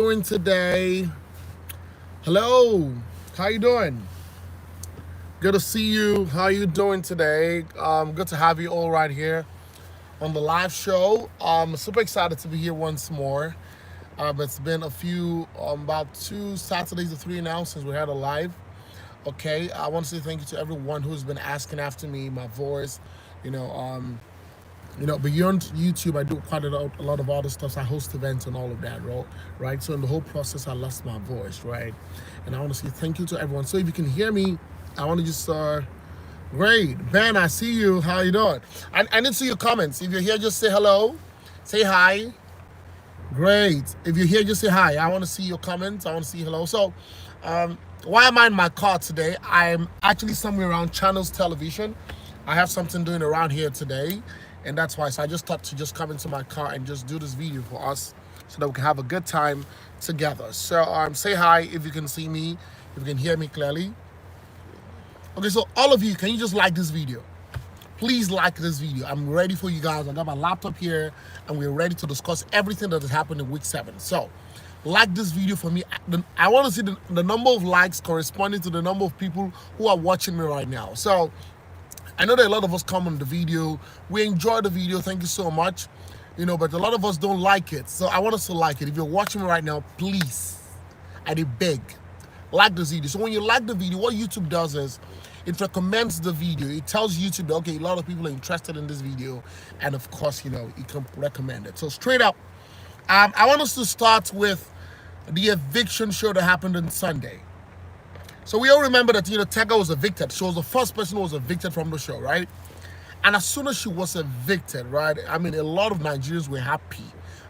Doing today? Hello, how you doing? Good to see you. How you doing today? Good to have you all right here on the live show. Super excited to be here once more. It's been a few, about 2 Saturdays or three now since we had a live. Okay, I want to say thank you to everyone who's been asking after me, my voice. You know, um, beyond YouTube, I do quite a lot of other stuff. I host events and all of that, right? So in the whole process, I lost my voice, right? And I want to say thank you to everyone. So if you can hear me, I want to just great. Ben, I see you. How you doing? I need to see your comments. If you're here, just say hello, say hi. Great. If you're here, just say hi. I want to see your comments. I want to see hello. So, why am I in my car today? I'm actually somewhere around Channels Television. I have something doing around here today, and that's why. So I just thought to just come into my car and just do this video for us, so that we can have a good time together. So, say hi if you can see me, if you can hear me clearly. Okay, so all of you, can you just like this video? Please like this video. I'm ready for you guys. I got my laptop here and we're ready to discuss everything that has happened in week 7. So like this video for me. I want to see the number of likes corresponding to the number of people who are watching me right now. So I know that a lot of us come on the video. We enjoy the video. Thank you so much. But a lot of us don't like it. So I want us to like it. If you're watching me right now, please, I beg, like this video. So when you like the video, what YouTube does is it recommends the video. It tells YouTube that, okay, a lot of people are interested in this video, and of course, it can recommend it. So straight up, I want us to start with the eviction show that happened on Sunday. So we all remember that Tega was evicted. She was the first person who was evicted from the show, right? And as soon as she was evicted, right, I mean, a lot of Nigerians were happy.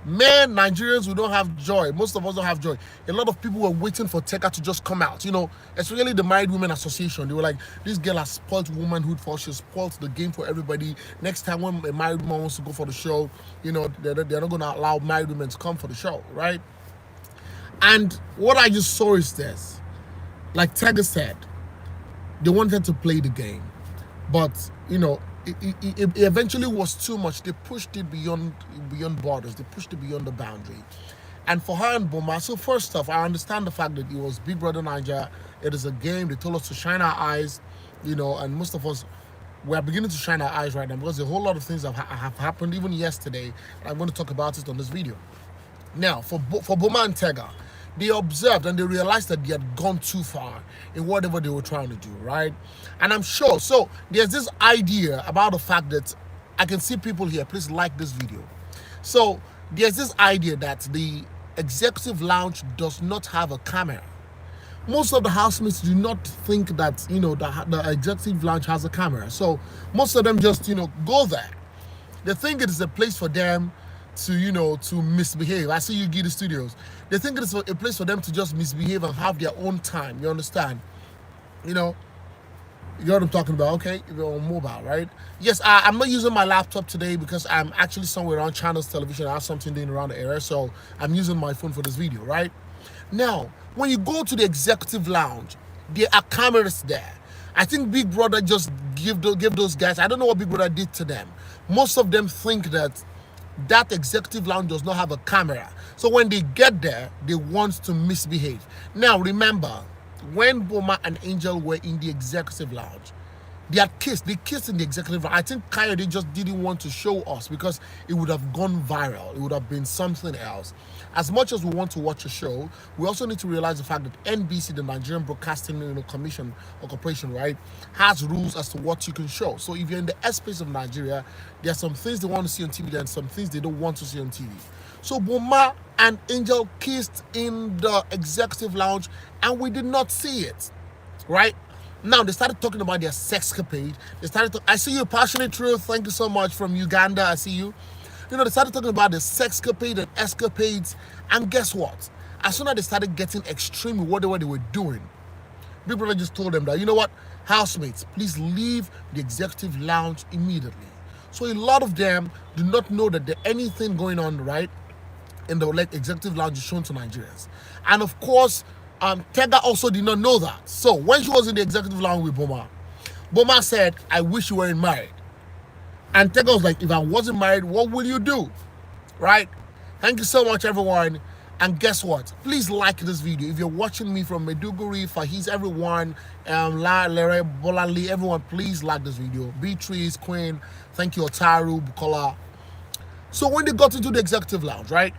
Man, Nigerians, we don't have joy. Most of us don't have joy. A lot of people were waiting for Tega to just come out, especially the Married Women Association. They were like, this girl has spoiled womanhood for us. She spoiled the game for everybody. Next time when a married woman wants to go for the show, they're not going to allow married women to come for the show, right? And what I just saw is this. Like Tega said, they wanted to play the game. But, it eventually was too much. They pushed it beyond borders. They pushed it beyond the boundary. And for her and Boma, so first off, I understand the fact that it was Big Brother Naija. It is a game. They told us to shine our eyes, and most of us, we are beginning to shine our eyes right now because a whole lot of things have happened even yesterday. I'm going to talk about it on this video. Now, for Boma and Tega, they observed and they realized that they had gone too far in whatever they were trying to do, right? And I'm sure, so there's this idea about the fact that I can see people here, please like this video. So there's this idea that the executive lounge does not have a camera. Most of the housemates do not think that, the executive lounge has a camera. So most of them just, go there. They think it is a place for them to misbehave. I see you, Giddy Studios. They think it's a place for them to just misbehave and have their own time. You understand? You know what I'm talking about, okay? If you're on mobile, right? Yes, I'm not using my laptop today because I'm actually somewhere around Channels Television. I have something doing around the area, so I'm using my phone for this video, right? Now, when you go to the executive lounge, there are cameras there. I think Big Brother just give those guys, I don't know what Big Brother did to them. Most of them think that executive lounge does not have a camera. So when they get there, they want to misbehave. Now, remember, when Boma and Angel were in the executive lounge, they kissed in the executive lounge. I think Coyote just didn't want to show us because it would have gone viral. It would have been something else. As much as we want to watch a show, we also need to realize the fact that NBC, the Nigerian Broadcasting Commission or Corporation, right, has rules as to what you can show. So if you're in the airspace of Nigeria, there are some things they want to see on TV and some things they don't want to see on TV. So Boma and Angel kissed in the executive lounge and we did not see it, right? Now, they started talking about their sexcapade. I see you, Passionate Truth. Thank you so much from Uganda. I see you. They started talking about the sexcapade and escapades. And guess what? As soon as they started getting extreme with whatever they were doing, Big Brother just told them that, you know what, housemates, please leave the executive lounge immediately. So a lot of them do not know that there's anything going on, right, in the executive lounge is shown to Nigerians. And of course, Tega also did not know that. So when she was in the executive lounge with Boma said, I wish you weren't married. And Tega was like, if I wasn't married, what will you do? Right? Thank you so much, everyone. And guess what? Please like this video. If you're watching me from Maiduguri, Fahiz, everyone, Lere, Bolali, everyone, please like this video. Beatrice, Queen, thank you, Otaru, Bukola. So when they got into the executive lounge, right?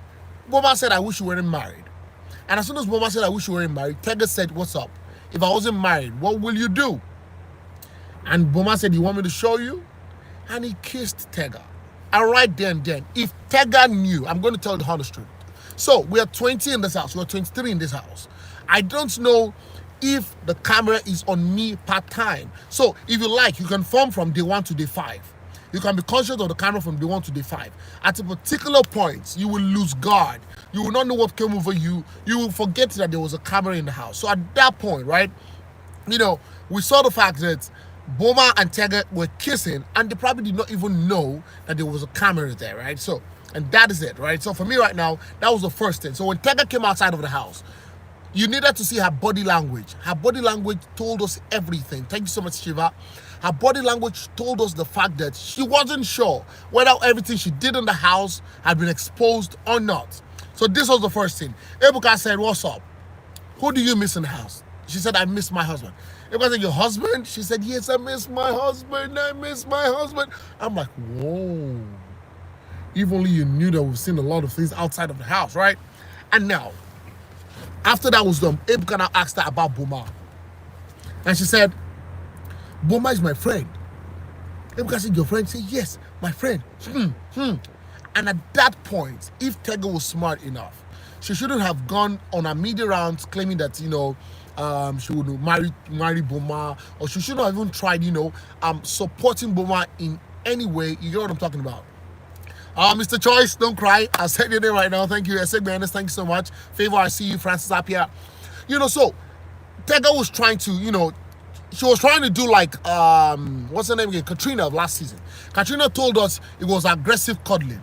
Boma said, I wish you weren't married. And as soon as Boma said, I wish you weren't married, Tega said, what's up? If I wasn't married, what will you do? And Boma said, you want me to show you? And he kissed Tega. And right then, if Tega knew, I'm going to tell you the honest truth. So we are 20 in this house. We are 23 in this house. I don't know if the camera is on me part-time. So if you like, you can form from day 1 to day 5. You can be conscious of the camera from day 1 to day 5. At a particular point, you will lose guard. You will not know what came over you. You will forget that there was a camera in the house. So at that point, right, you know, we saw the fact that Boma and Tega were kissing, and they probably did not even know that there was a camera there, right? So, and that is it, right? So for me right now, that was the first thing. So when Tega came outside of the house, you needed to see her body language. Her body language told us everything. Thank you so much, Shiva. Her body language told us the fact that she wasn't sure whether everything she did in the house had been exposed or not. So this was the first thing. Ebuka said, what's up? Who do you miss in the house? She said, I miss my husband. Ebuka said, your husband? She said, yes, I miss my husband. I miss my husband. I'm like, whoa. If only you knew that we've seen a lot of things outside of the house, right? And now, after that was done, Ebuka now asked her about Boma. And she said, Boma is my friend. Ebuka said, your friend? She said, yes, my friend. And at that point, if Tega was smart enough, she shouldn't have gone on a media rounds claiming that, you know, she would marry Boma, or she shouldn't have even tried, you know, supporting Boma in any way. You know what I'm talking about? Mr. Choice, don't cry. I said your name right now. Thank you. Bbnaija, thank you so much. Favor, I see you. Francis Apia. You know, so Tega was trying to, you know, she was trying to do like, what's her name again? Katrina of last season. Katrina told us it was aggressive cuddling,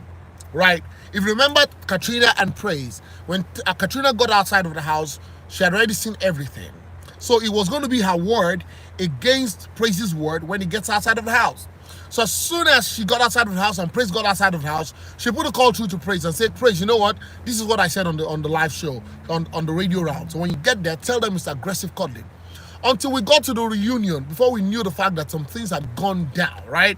right? If you remember Katrina and Praise, when Katrina got outside of the house, she had already seen everything. So it was going to be her word against Praise's word when he gets outside of the house. So as soon as she got outside of the house and Praise got outside of the house, she put a call through to Praise and said, Praise, you know what? This is what I said on the live show, on the radio round. So when you get there, tell them it's aggressive cuddling. Until we got to the reunion, before we knew the fact that some things had gone down, right?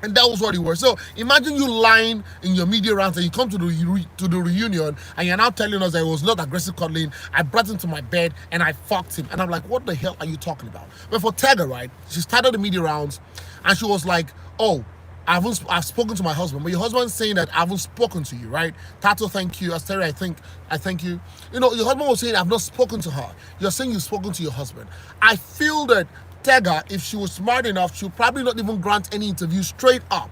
And that was what it was. So imagine you lying in your media rounds and you come to the reunion and you're now telling us that it was not aggressive cuddling. I brought him to my bed and I fucked him. And I'm like, what the hell are you talking about? But for Tega, right, she started the media rounds and she was like, oh, I've spoken to my husband, but your husband's saying that I haven't spoken to you, right? Tato, thank you. Asteri, I thank you. You know, your husband was saying I've not spoken to her. You're saying you've spoken to your husband. I feel that Tega, if she was smart enough, she'll probably not even grant any interview straight up.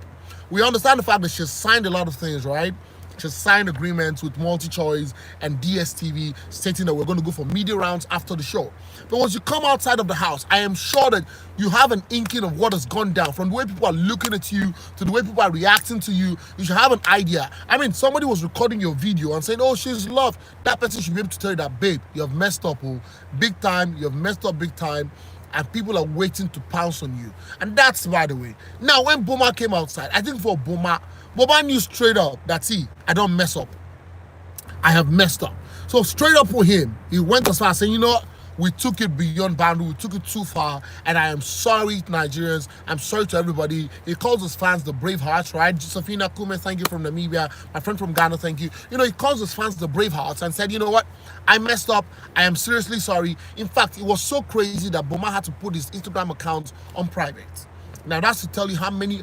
We understand the fact that she's signed a lot of things, right? She's signed agreements with MultiChoice and DSTV stating that we're going to go for media rounds after the show. But once you come outside of the house, I am sure that you have an inkling of what has gone down. From the way people are looking at you to the way people are reacting to you, you should have an idea. I mean, somebody was recording your video and saying, oh, she's loved. That person should be able to tell you that, babe, you have messed up, oh, big time. You have messed up big time. And people are waiting to pounce on you. And that's, by the way. Now, when Boma came outside, I think for Boma knew straight up that, see, I don't mess up. I have messed up. So straight up for him, he went as far as saying, you know what? We took it beyond boundary. We took it too far. And I am sorry, Nigerians. I'm sorry to everybody. He calls his fans the brave hearts, right? Josephina Kume, thank you from Namibia. My friend from Ghana, thank you. You know, he calls his fans the brave hearts and said, you know what? I messed up. I am seriously sorry. In fact, it was so crazy that Boma had to put his Instagram account on private. Now that's to tell you how many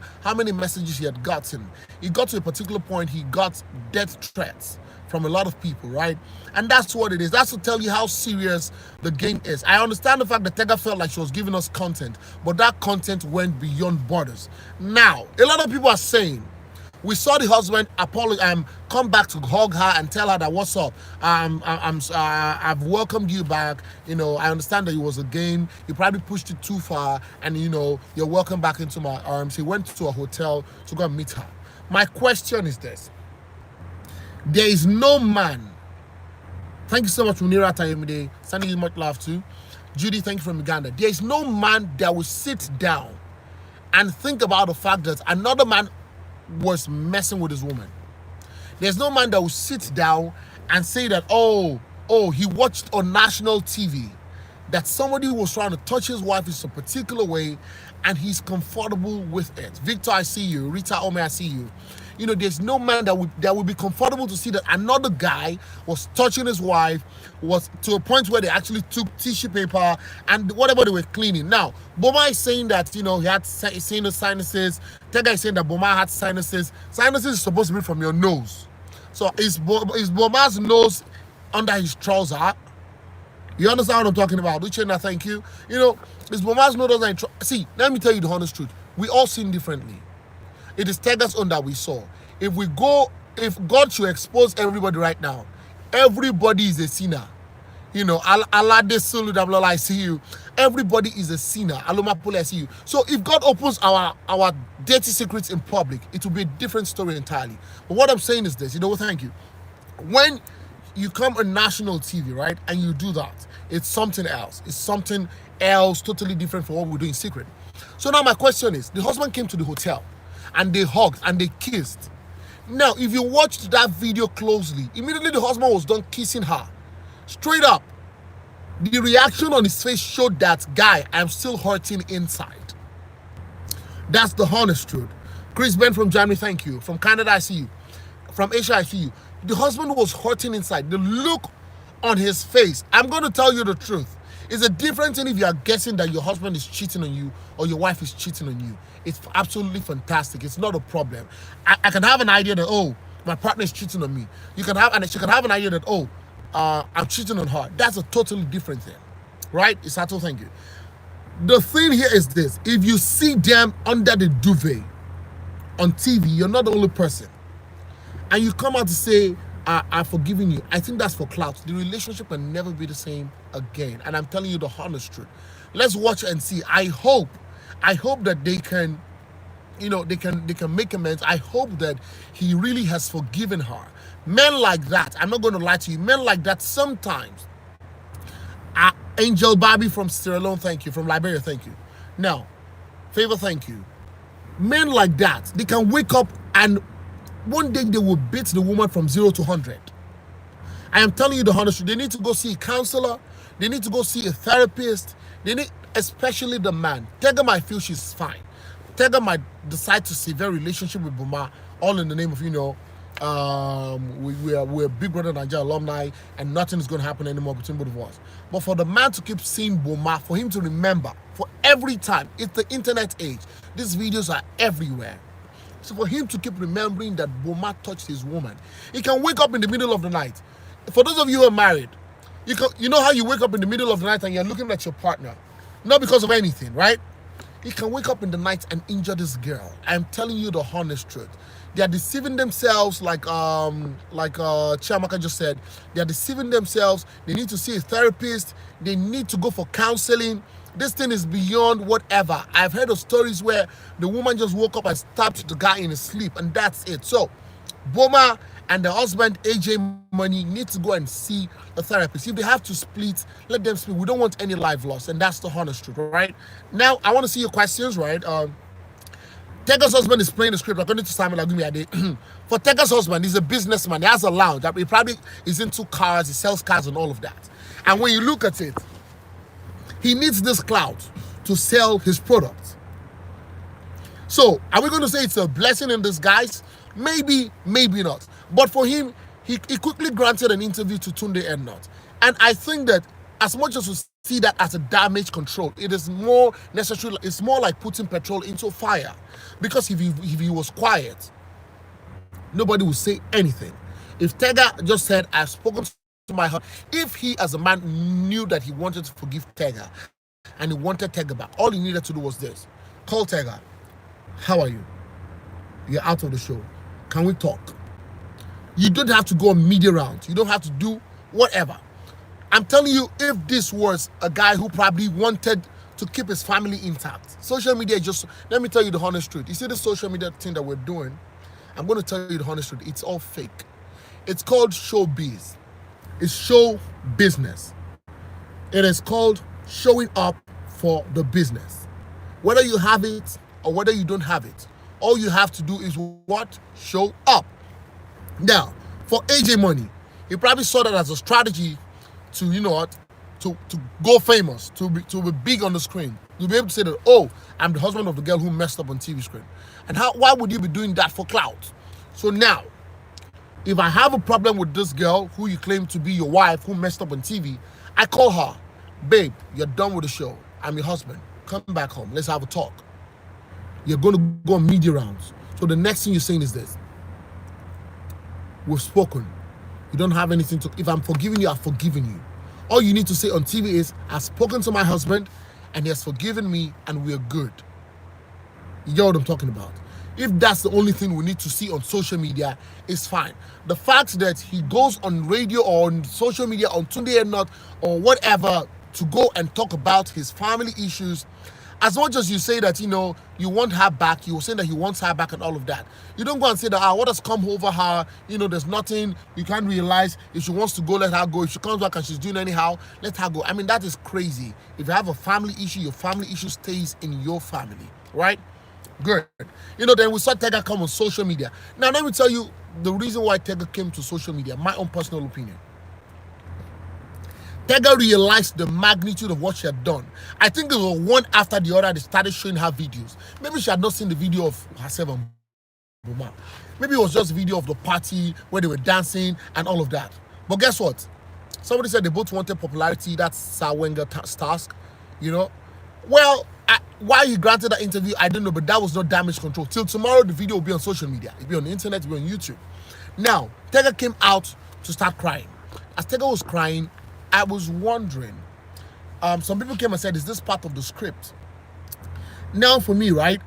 messages he had gotten. He got to a particular point, he got death threats from a lot of people, right? And that's what it is. That's to tell you how serious the game is. I understand the fact that Tega felt like she was giving us content, but that content went beyond borders. Now, a lot of people are saying, we saw the husband come back to hug her and tell her that what's up. I've welcomed you back. You know, I understand that it was a game. You probably pushed it too far, and you know, you're welcome back into my arms. He went to a hotel to go and meet her. My question is this: there is no man. Thank you so much, Munira Tayemide. Sending you much love too. Judy, thank you from Uganda. There is no man that will sit down and think about the fact that another man was messing with his woman. There's no man that will sit down and say that, oh, he watched on national TV that somebody was trying to touch his wife in a particular way and he's comfortable with it. Victor, I see you. Rita Ome, I see you. You know, there's no man that would be comfortable to see that another guy was touching his wife, was to a point where they actually took tissue paper and whatever they were cleaning. Now, Boma is saying that, you know, he had sinuses. Tega is saying that Boma had sinuses. Sinuses is supposed to be from your nose. So is Boma's nose under his trouser? You understand what I'm talking about? Uchenna, thank you. You know, is Boma's nose under his trouser? See, let me tell you the honest truth. We all sin differently. It is Tega's own that we saw. If God should expose everybody right now, everybody is a sinner. You know, Allah de Sulu Dabla, I see you. Everybody is a sinner. Aloma Pole, I see you. So if God opens our dirty secrets in public, it will be a different story entirely. But what I'm saying is this, you know, thank you. When you come on national TV, right, and you do that, it's something else. It's something else totally different from what we do in secret. So now my question is, the husband came to the hotel and they hugged and they kissed. Now, if you watched that video closely, immediately the husband was done kissing her. Straight up, the reaction on his face showed that, guy, I'm still hurting inside. That's the honest truth. Chris Ben from Germany, thank you. From Canada, I see you. From Asia, I see you. The husband was hurting inside. The look on his face, I'm going to tell you the truth. It's a different thing if you are guessing that your husband is cheating on you or your wife is cheating on you. It's absolutely fantastic. It's not a problem. I can have an idea that, oh, my partner is cheating on me. You can have, and she can have an idea that, oh, I'm cheating on her. That's a totally different thing, right? Isato, thank you. The thing here is this. If you see them under the duvet on TV, you're not the only person. And you come out to say, I've forgiven you. I think that's for clout. The relationship can never be the same again. And I'm telling you the honest truth. Let's watch and see. I hope that they can, you know, they can make amends. I hope that he really has forgiven her. Men like that, I'm not going to lie to you, men like that sometimes. Angel Barbie from Sierra Leone, thank you. From Liberia, thank you. Now, Favor, thank you. Men like that, they can wake up and one day they will beat the woman from 0 to 100. I am telling you the honest truth. They need to go see a counselor. They need to go see a therapist. They need, especially the man. Tega might feel she's fine. Tega might decide to save a relationship with Boma, all in the name of, you know, we're Big Brother Naija alumni and nothing is going to happen anymore between both of us. But for the man to keep seeing Boma, for him to remember, for every time, it's the internet age. These videos are everywhere. So for him to keep remembering that Boma touched his woman, he can wake up in the middle of the night. For those of you who are married, you know how you wake up in the middle of the night and you're looking at your partner, not because of anything, right? He can wake up in the night and injure this girl. I'm telling you the honest truth. They are deceiving themselves, like Chiamaka just said. They are deceiving themselves. They need to see a therapist. They need to go for counseling. This thing is beyond whatever. I've heard of stories where the woman just woke up and stabbed the guy in his sleep, and that's it. So, Boma and the husband, AJ Money, need to go and see a therapist. If they have to split, let them split. We don't want any life loss, and that's the honest truth, right? Now, I want to see your questions, right? Tega's husband is playing the script according to Simon Lagumi. For Tega's husband, he's a businessman. He has a lounge. He probably is into cars. He sells cars and all of that. And when you look at it, he needs this clout to sell his products. So, are we going to say it's a blessing in disguise? Maybe, maybe not. But for him, he quickly granted an interview to Tunde Ednut. And I think that as much as we see that as a damage control, it is more necessary. It's more like putting petrol into fire. Because if he was quiet, nobody would say anything. If Tega just said, I've spoken to my husband, if he as a man knew that he wanted to forgive Tega and he wanted Tega back, all he needed to do was this. Call Tega. How are you? You're out of the show. Can we talk? You don't have to go on media rounds. You don't have to do whatever. I'm telling you, if this was a guy who probably wanted to keep his family intact, social media just, let me tell you the honest truth. You see the social media thing that we're doing? I'm going to tell you the honest truth. It's all fake. It's called showbiz. It's show business. It is called showing up for the business. Whether you have it or whether you don't have it, all you have to do is what? Show up. Now, for AJ Money, He probably saw that as a strategy to, you know what, to go famous, to be big on the screen, to be able to say that, oh, I'm the husband of the girl who messed up on TV screen. And why would you be doing that for clout? So now, if I have a problem with this girl who you claim to be your wife who messed up on TV, I call her, babe, you're done with the show. I'm your husband. Come back home. Let's have a talk. You're going to go on media rounds. So the next thing you're saying is this. We've spoken. You don't have anything to... If I'm forgiving you, I've forgiven you. All you need to say on TV is, I've spoken to my husband and he has forgiven me and we're good. You get what I'm talking about? If that's the only thing we need to see on social media, it's fine. The fact that he goes on radio or on social media, on Tunde and Not, or whatever, to go and talk about his family issues, as much as you say that, you know, you want her back, you will say that he wants her back and all of that. You don't go and say that, what has come over her, you know, there's nothing, you can't realize. If she wants to go, let her go. If she comes back and she's doing anyhow, let her go. I mean, that is crazy. If you have a family issue, your family issue stays in your family, right? Good. You know, then we saw Tega come on social media. Now, let me tell you the reason why Tega came to social media, my own personal opinion. Tega realized the magnitude of what she had done. I think it was one after the other they started showing her videos. Maybe she had not seen the video of herself and Buma. Maybe it was just a video of the party where they were dancing and all of that. But guess what? Somebody said they both wanted popularity. That's Sir Wenger's task, you know. Well, why he granted that interview, I don't know, but that was not damage control. Till tomorrow, the video will be on social media. It'll be on the internet, it'll be on YouTube. Now, Tega came out to start crying. As Tega was crying, I was wondering, some people came and said, is this part of the script? Now for me, right,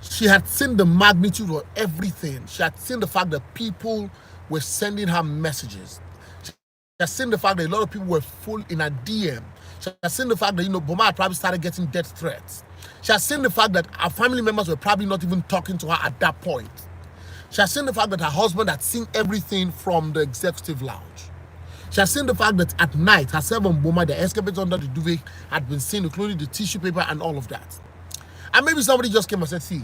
she had seen the magnitude of everything. She had seen the fact that people were sending her messages. She had seen the fact that a lot of people were full in her DM. She had seen the fact that, you know, Boma had probably started getting death threats. She had seen the fact that her family members were probably not even talking to her at that point. She had seen the fact that her husband had seen everything from the executive lounge. She has seen the fact that at night, herself and Boma, the escapades under the duvet, had been seen, including the tissue paper and all of that. And maybe somebody just came and said, see,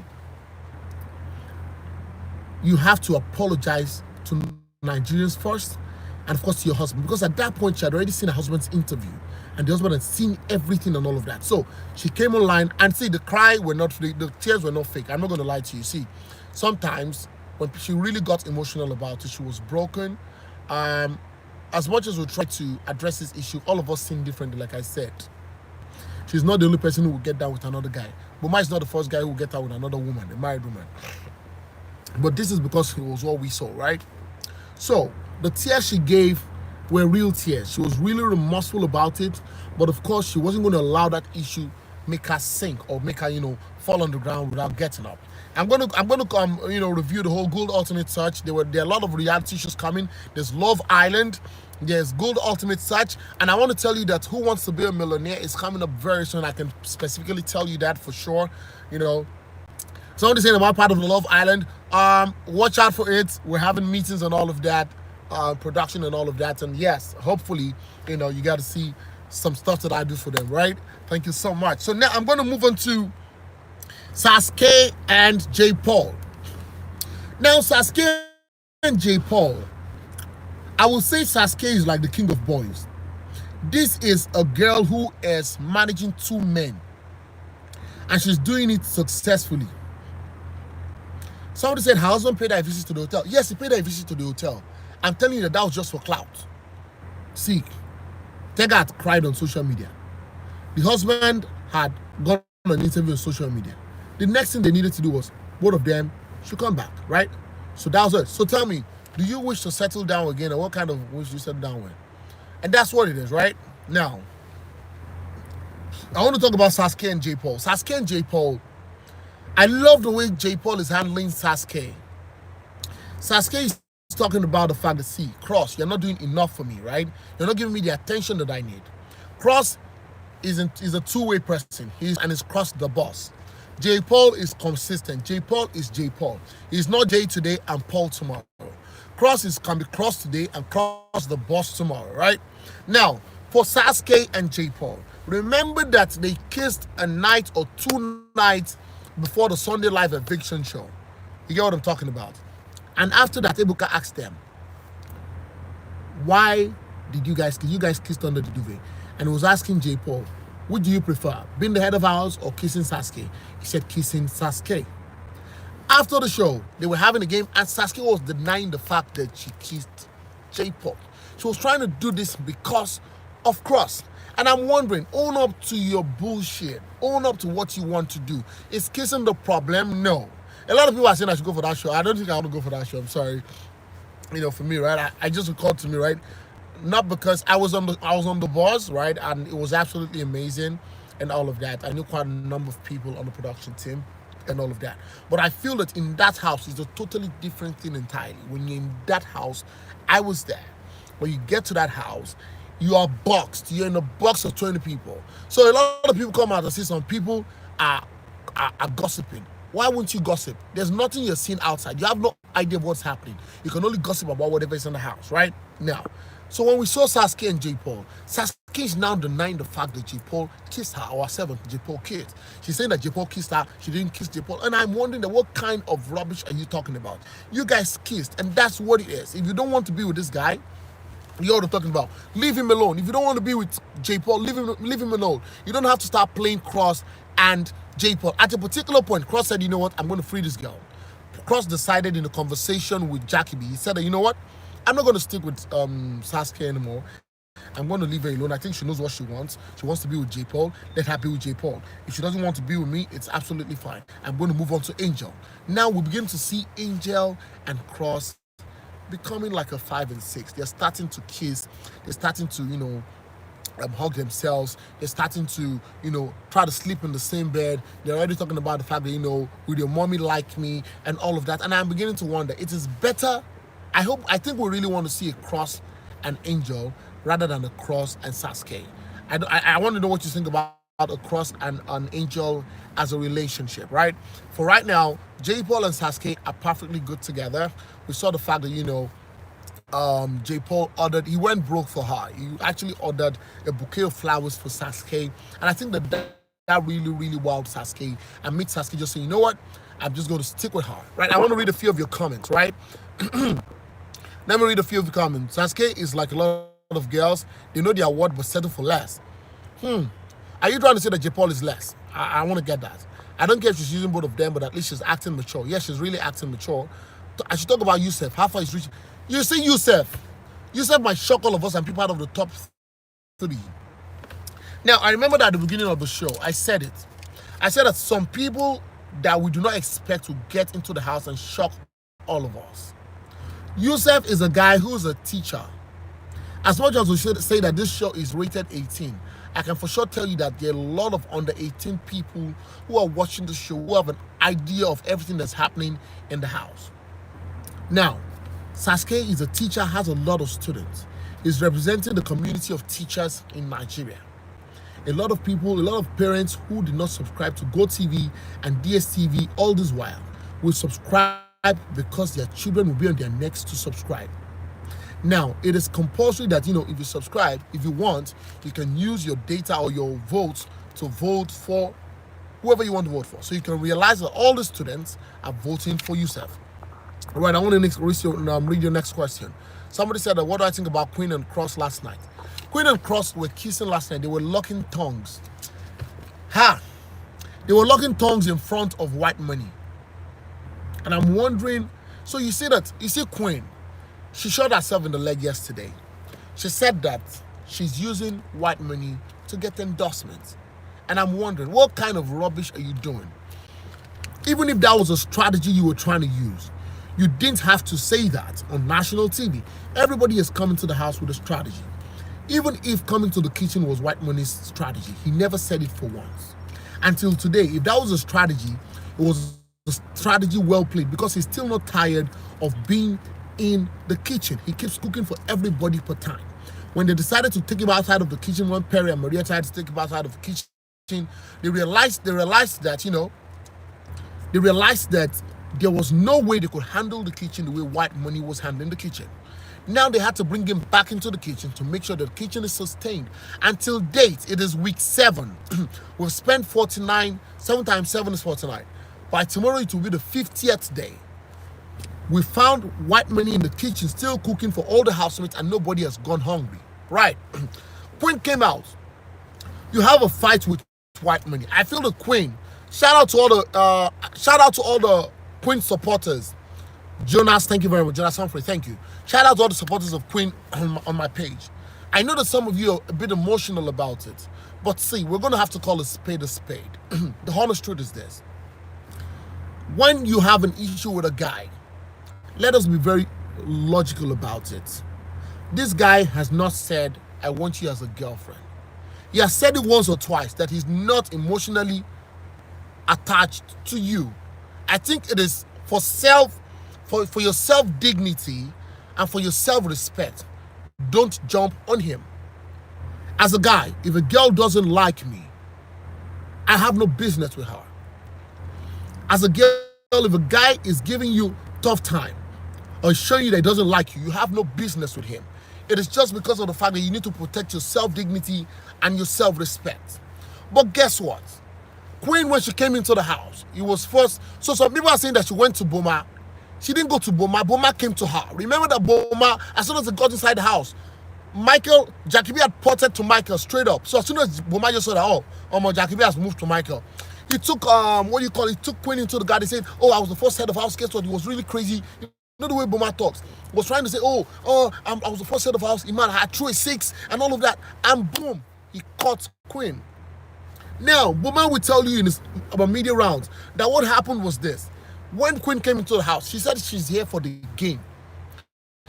you have to apologize to Nigerians first, and of course to your husband, because at that point, she had already seen her husband's interview, and the husband had seen everything and all of that. So she came online, and see, the tears were not fake. I'm not going to lie to you. See, sometimes when she really got emotional about it, she was broken. As much as we try to address this issue, all of us sing differently, like I said. She's not the only person who will get down with another guy. Boma is not the first guy who will get down with another woman, a married woman. But this is because it was what we saw, right? So, the tears she gave were real tears. She was really remorseful about it. But of course, she wasn't going to allow that issue make her sink or make her, you know, fall on the ground without getting up. I'm going to you know, review the whole Gold Ultimate Search. There are a lot of reality shows coming. There's Love Island. There's Gold Ultimate Search. And I want to tell you that Who Wants to Be a Millionaire is coming up very soon. I can specifically tell you that for sure. You know, somebody saying about part of the Love Island. Watch out for it. We're having meetings and all of that, production and all of that. And yes, hopefully, you know, you got to see some stuff that I do for them, right? Thank you so much. So now I'm going to move on to Sasuke and J. Paul. Now, Sasuke and J. Paul, I will say Sasuke is like the king of boys. This is a girl who is managing two men, and she's doing it successfully. Somebody said her husband paid her a visit to the hotel. Yes, he paid her a visit to the hotel. I'm telling you that was just for clout. See, Tega had cried on social media. The husband had gone on an interview on social media. The next thing they needed to do was both of them should come back, right? So that was it. So tell me, do you wish to settle down again, or what kind of wish you settle down with? And that's what it is, right? Now, I want to talk about Sasuke and J. Paul. Sasuke and J. Paul, I love the way J. Paul is handling Sasuke. Sasuke is talking about the fact that, see, Cross, you're not doing enough for me, right? You're not giving me the attention that I need. Cross is a two-way person. He's Cross the boss. J. Paul is consistent. J. Paul is J. Paul. He's not J today and Paul tomorrow. Cross can be Cross today and Cross the boss tomorrow, right? Now, for Sasuke and J. Paul, remember that they kissed a night or 2 nights before the Sunday Live eviction show. You get what I'm talking about? And after that, Ebuka asked them, why did you guys kiss? You guys kissed under the duvet. And he was asking J. Paul, which do you prefer, being the head of house or kissing Sasuke? He said kissing Sasuke. After the show, they were having a game, and Sasuke was denying the fact that she kissed J. Paul. She was trying to do this because of Cross. And I'm wondering, own up to your bullshit. Own up to what you want to do. Is kissing the problem? No. A lot of people are saying I should go for that show. I don't think I want to go for that show. I'm sorry. For me, right? I just recalled to me, right? Not because I was on the bus, right? And it was absolutely amazing and all of that. I knew quite a number of people on the production team and all of that. But I feel that in that house is a totally different thing entirely. When you're in that house, I was there. When you get to that house, you are boxed. You're in a box of 20 people. So a lot of people come out and see some people are gossiping. Why wouldn't you gossip? There's nothing you're seeing outside. You have no idea what's happening. You can only gossip about whatever is in the house, right? Now, so when we saw Sasuke and J. Paul, Sasuke is now denying the fact that J. Paul kissed her, or seven J. Paul kissed. She's saying that J. Paul kissed her, she didn't kiss J. Paul. And I'm wondering that what kind of rubbish are you talking about? You guys kissed, and that's what it is. If you don't want to be with this guy, you're talking about, leave him alone. If you don't want to be with J. Paul, leave him alone. You don't have to start playing Cross and J. Paul. At a particular point, Cross said, you know what, I'm going to free this girl. Cross decided in a conversation with Jackie B, he said that, you know what, I'm not going to stick with Sasuke anymore. I'm going to leave her alone. I think she knows what she wants. She wants to be with J. Paul. Let her be with J. Paul. If she doesn't want to be with me, it's absolutely fine. I'm going to move on to Angel. Now we begin to see Angel and Cross becoming like a 5 and 6. They're starting to kiss. They're starting to, hug themselves. They're starting to, try to sleep in the same bed. They're already talking about the fact that, will your mommy like me and all of that. And I'm beginning to wonder, it is better. I think we really want to see a Cross and Angel rather than a Cross and Sasuke. I want to know what you think about a Cross and an Angel as a relationship, right? For right now, J. Paul and Sasuke are perfectly good together. We saw the fact that, J. Paul he went broke for her. He actually ordered a bouquet of flowers for Sasuke. And I think that really, really wowed Sasuke and made Sasuke just say, you know what? I'm just going to stick with her, right? I want to read a few of your comments, right? Let me read a few of the comments. Sasuke is like a lot of girls. They know their worth but settle for less. Are you trying to say that J. Paul is less? I want to get that. I don't care if she's using both of them, but at least she's acting mature. Yes, she's really acting mature. I should talk about Yusuf. How far is reaching? You see Yusuf. Yusuf might shock all of us and people out of the top 3. Now, I remember that at the beginning of the show, I said it. I said that some people that we do not expect to get into the house and shock all of us. Yusuf is a guy who's a teacher. As much as we should say that this show is rated 18, I can for sure tell you that there are a lot of under 18 people who are watching the show who have an idea of everything that's happening in the house. Now, Sasuke is a teacher, has a lot of students. He's representing the community of teachers in Nigeria. A lot of people, a lot of parents who did not subscribe to GoTV and DSTV all this while will subscribe because their children will be on their necks to subscribe. Now, it is compulsory that, if you subscribe, if you want, you can use your data or your votes to vote for whoever you want to vote for. So you can realize that all the students are voting for Yusuf. All right, I want to read your next question. Somebody said, what do I think about Queen and Cross last night? Queen and Cross were kissing last night. They were locking tongues. They were locking tongues in front of White Money. And I'm wondering, so you see Queen, she shot herself in the leg yesterday. She said that she's using White Money to get endorsements. And I'm wondering, what kind of rubbish are you doing? Even if that was a strategy you were trying to use, you didn't have to say that on national TV. Everybody is coming to the house with a strategy. Even if coming to the kitchen was White Money's strategy, he never said it for once. Until today, if that was a strategy, it was a strategy well played because he's still not tired of being in the kitchen. He keeps cooking for everybody per time. When they decided to take him outside of the kitchen, when Perry and Maria tried to take him outside of the kitchen, they realized that there was no way they could handle the kitchen the way White Money was handling the kitchen. Now they had to bring him back into the kitchen to make sure that the kitchen is sustained. Until date, it is week 7. We've spent 49. 7 times 7 is 49. By tomorrow, it will be the 50th day. We found white money in the kitchen still cooking for all the housemates and nobody has gone hungry. Right. Queen came out. You have a fight with white money. I feel the Queen. Shout out to all the Queen supporters. Jonas, thank you very much. Jonas Humphrey, thank you. Shout out to all the supporters of Queen on my page. I know that some of you are a bit emotional about it, but see, we're going to have to call a spade a spade. The honest truth is this. When you have an issue with a guy, let us be very logical about it. This guy has not said, I want you as a girlfriend. He has said it once or twice that he's not emotionally attached to you. I think it is for your self-dignity and for your self-respect. Don't jump on him. As a guy, if a girl doesn't like me, I have no business with her. As a girl, if a guy is giving you tough time or showing you that he doesn't like you, you have no business with him. It is just because of the fact that you need to protect your self-dignity and your self-respect. But guess what? Queen, when she came into the house, it was first. So some people are saying that she went to Boma. She didn't go to Boma. Boma came to her. Remember that Boma, as soon as they got inside the house, Jackie B had ported to Michael straight up. So as soon as Boma just saw that, Jackie B has moved to Michael. He took, he took Queen into the garden saying, I was the first head of house. Guess what? It was really crazy. You know the way Boma talks. He was trying to say, I was the first head of house. Man, I threw a 6 and all of that. And boom, he caught Queen. Now, Boma will tell you in his media rounds that what happened was this. When Queen came into the house, she said she's here for the game.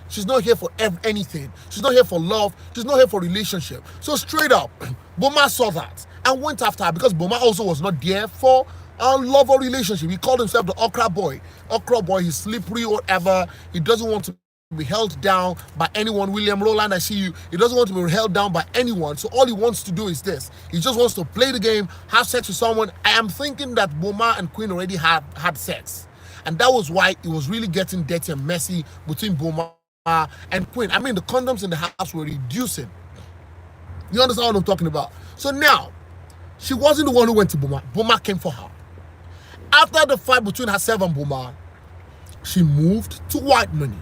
She's not here for anything. She's not here for love. She's not here for relationship. So straight up, Boma saw that and went after her because Boma also was not there for a love or relationship. He called himself the Okra boy. Okra boy, he's slippery, whatever. He doesn't want to be held down by anyone. William Roland, I see you. He doesn't want to be held down by anyone. So all he wants to do is this. He just wants to play the game, have sex with someone. I am thinking that Boma and Queen already had sex. And that was why it was really getting dirty and messy between Boma and Queen. I mean, the condoms in the house were reducing. You understand what I'm talking about? So now, she wasn't the one who went to Boma. Boma came for her. After the fight between herself and Boma, she moved to White Money.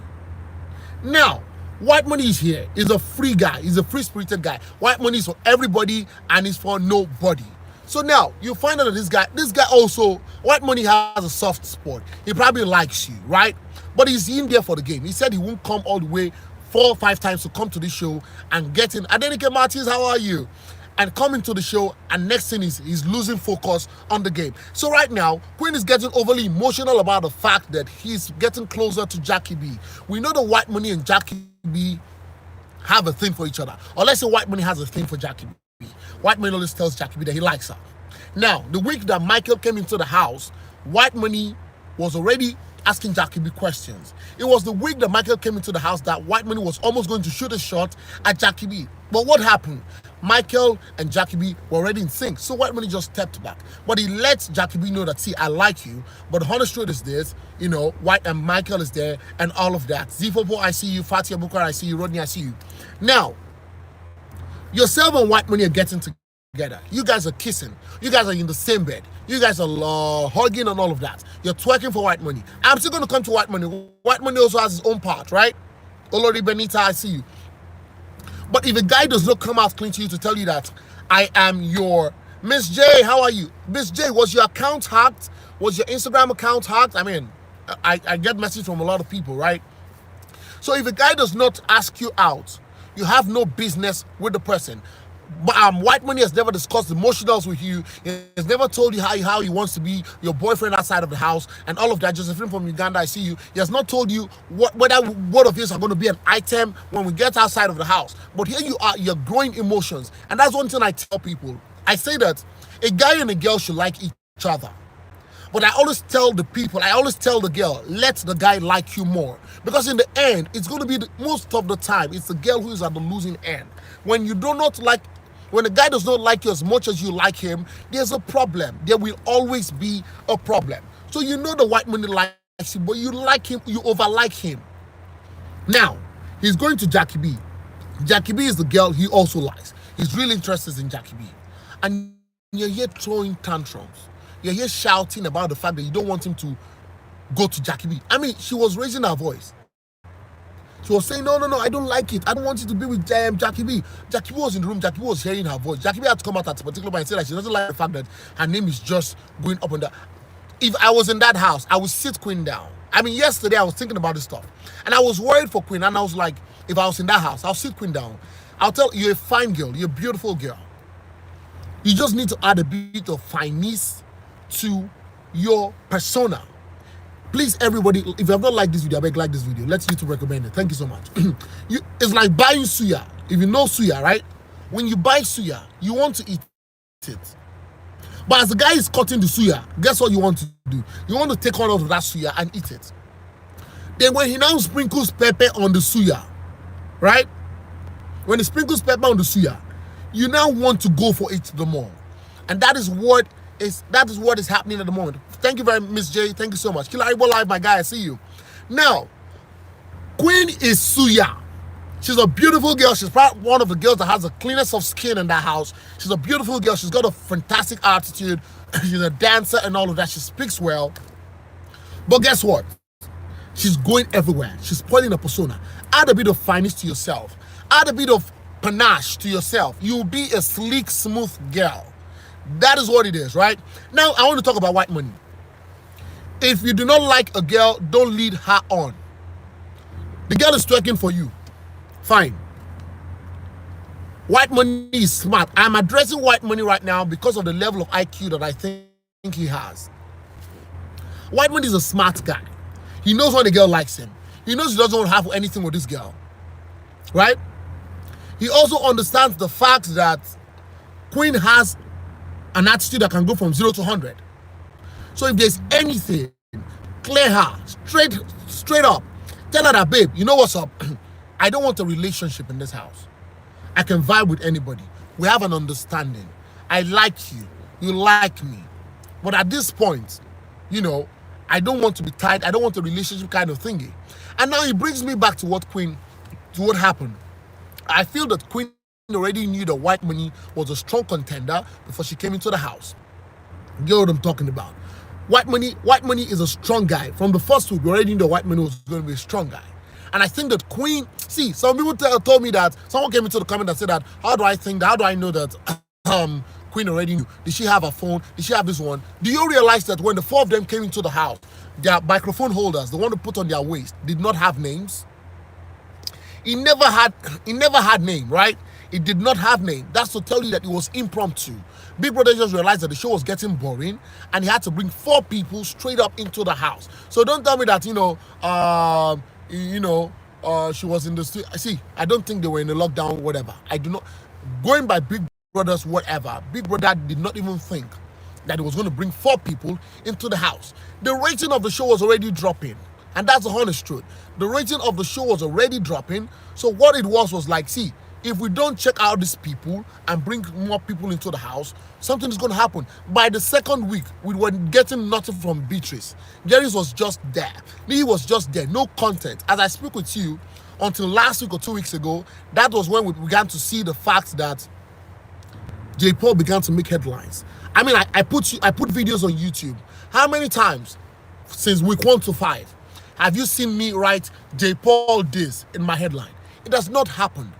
Now, White Money is here. He's a free guy. He's a free-spirited guy. White Money is for everybody and it's for nobody. So now, you find out that this guy also, White Money has a soft spot. He probably likes you, right? But he's in there for the game. He said he won't come all the way 4 or 5 times to come to this show and get in. Adenike Martins, how are you? And come into the show, and next thing is he's losing focus on the game. So right now, Queen is getting overly emotional about the fact that he's getting closer to Jackie B. We know that White Money and Jackie B have a thing for each other. Or let's say White Money has a thing for Jackie B. White Money always tells Jackie B that he likes her. Now, the week that Michael came into the house, White Money was already asking Jackie B questions. It was the week that Michael came into the house that White Money was almost going to shoot a shot at Jackie B. But what happened? Michael and Jackie B were already in sync, so White Money just stepped back. But he let Jackie B know that, see, I like you, but the honest truth is this, White and Michael is there and all of that. Zifopo, I see you. Fatia Bukar, I see you. Rodney, I see you. Now, yourself and White Money are getting together. You guys are kissing. You guys are in the same bed. You guys are hugging and all of that. You're twerking for White Money. I'm still going to come to White Money. White Money also has his own part, right? Olori Bbnaija, I see you. But if a guy does not come out clean to you to tell you that I am your Miss J, how are you? Miss J, was your account hacked? Was your Instagram account hacked? I mean, I get messages from a lot of people, right? So if a guy does not ask you out, you have no business with the person. But White Money has never discussed emotionals with you. He has never told you how he wants to be your boyfriend outside of the house and all of that. Josephine from Uganda, I see you. He has not told you whether both of you are going to be an item when we get outside of the house. But here you are, you're growing emotions. And that's one thing I tell people. I say that a guy and a girl should like each other. But I always tell the girl, let the guy like you more. Because in the end, it's going to be most of the time, it's the girl who is at the losing end. When a guy does not like you as much as you like him, there's a problem. There will always be a problem. So you know the White Money likes you, but you like him, you overlike him. Now, he's going to Jackie B. Jackie B is the girl he also likes. He's really interested in Jackie B. And you're here throwing tantrums. You're here shouting about the fact that you don't want him to go to Jackie B. I mean, she was raising her voice. She was saying, no, I don't like it. I don't want you to be with Jackie B. Jackie B was in the room. Jackie B was hearing her voice. Jackie B had to come out at a particular point and say that she doesn't like the fact that her name is just going up and down. If I was in that house, I would sit Queen down. I mean, yesterday I was thinking about this stuff. And I was worried for Queen. And I was like, if I was in that house, I'll sit Queen down. I'll tell you, you're a fine girl. You're a beautiful girl. You just need to add a bit of finesse to your persona. Please, everybody, if you have not liked this video, I beg like this video. Let YouTube recommend it. Thank you so much. It's like buying suya. If you know suya, right? When you buy suya, you want to eat it. But as the guy is cutting the suya, guess what you want to do? You want to take all of that suya and eat it. Then when he now sprinkles pepper on the suya, right? When he sprinkles pepper on the suya, you now want to go for it the more. And that is what is happening at the moment. Thank you very much, Miss J. Thank you so much. Killer Ibo Live, my guy, I see you. Now, Queen is Suya. She's a beautiful girl. She's probably one of the girls that has the cleanest of skin in that house. She's a beautiful girl. She's got a fantastic attitude. She's a dancer and all of that. She speaks well. But guess what? She's going everywhere. She's spoiling a persona. Add a bit of finesse to yourself. Add a bit of panache to yourself. You'll be a sleek, smooth girl. That is what it is, right? Now, I want to talk about white money. If you do not like a girl, don't lead her on. The girl is twerking for you. Fine. White money is smart. I'm addressing white money right now because of the level of IQ that I think he has. White money is a smart guy. He knows when the girl likes him. He knows he doesn't want to have anything with this girl. Right? He also understands the fact that Queen has an attitude that can go from 0 to 100. So if there's anything, clear her straight up. Tell her that, babe, you know what's up? I don't want a relationship in this house. I can vibe with anybody. We have an understanding. I like you. You like me. But at this point, you know, I don't want to be tied. I don't want a relationship kind of thingy. And now it brings me back to what happened. I feel that Queen already knew that white money was a strong contender before she came into the house. You know what I'm talking about. White money is a strong guy. From the first week, we already knew that white money was going to be a strong guy. And I think that Queen, some people told me that, someone came into the comment and said that, how do I know that Queen already knew? Did she have a phone? Did she have this one? Do you realize that when the four of them came into the house, their microphone holders, the one to put on their waist, did not have names? He never had name, right? It did not have name. That's to tell you that it was impromptu. Big Brother just realized that the show was getting boring and he had to bring 4 people straight up into the house. So don't tell me that, she was in the studio. See, I don't think they were in the lockdown, whatever. I do not. Going by Big Brother's whatever, Big Brother did not even think that he was going to bring 4 people into the house. The rating of the show was already dropping. And that's the honest truth. The rating of the show was already dropping. So what it was like, see, if we don't check out these people and bring more people into the house, something is going to happen. By the second week, we were getting nothing from Beatrice. Jerry was just there. He was just there. No content. As I speak with you, until last week or 2 weeks ago, that was when we began to see the fact that J. Paul began to make headlines. I mean, I put videos on YouTube. How many times since week 1 to 5 have you seen me write J. Paul this in my headline? It has not happened.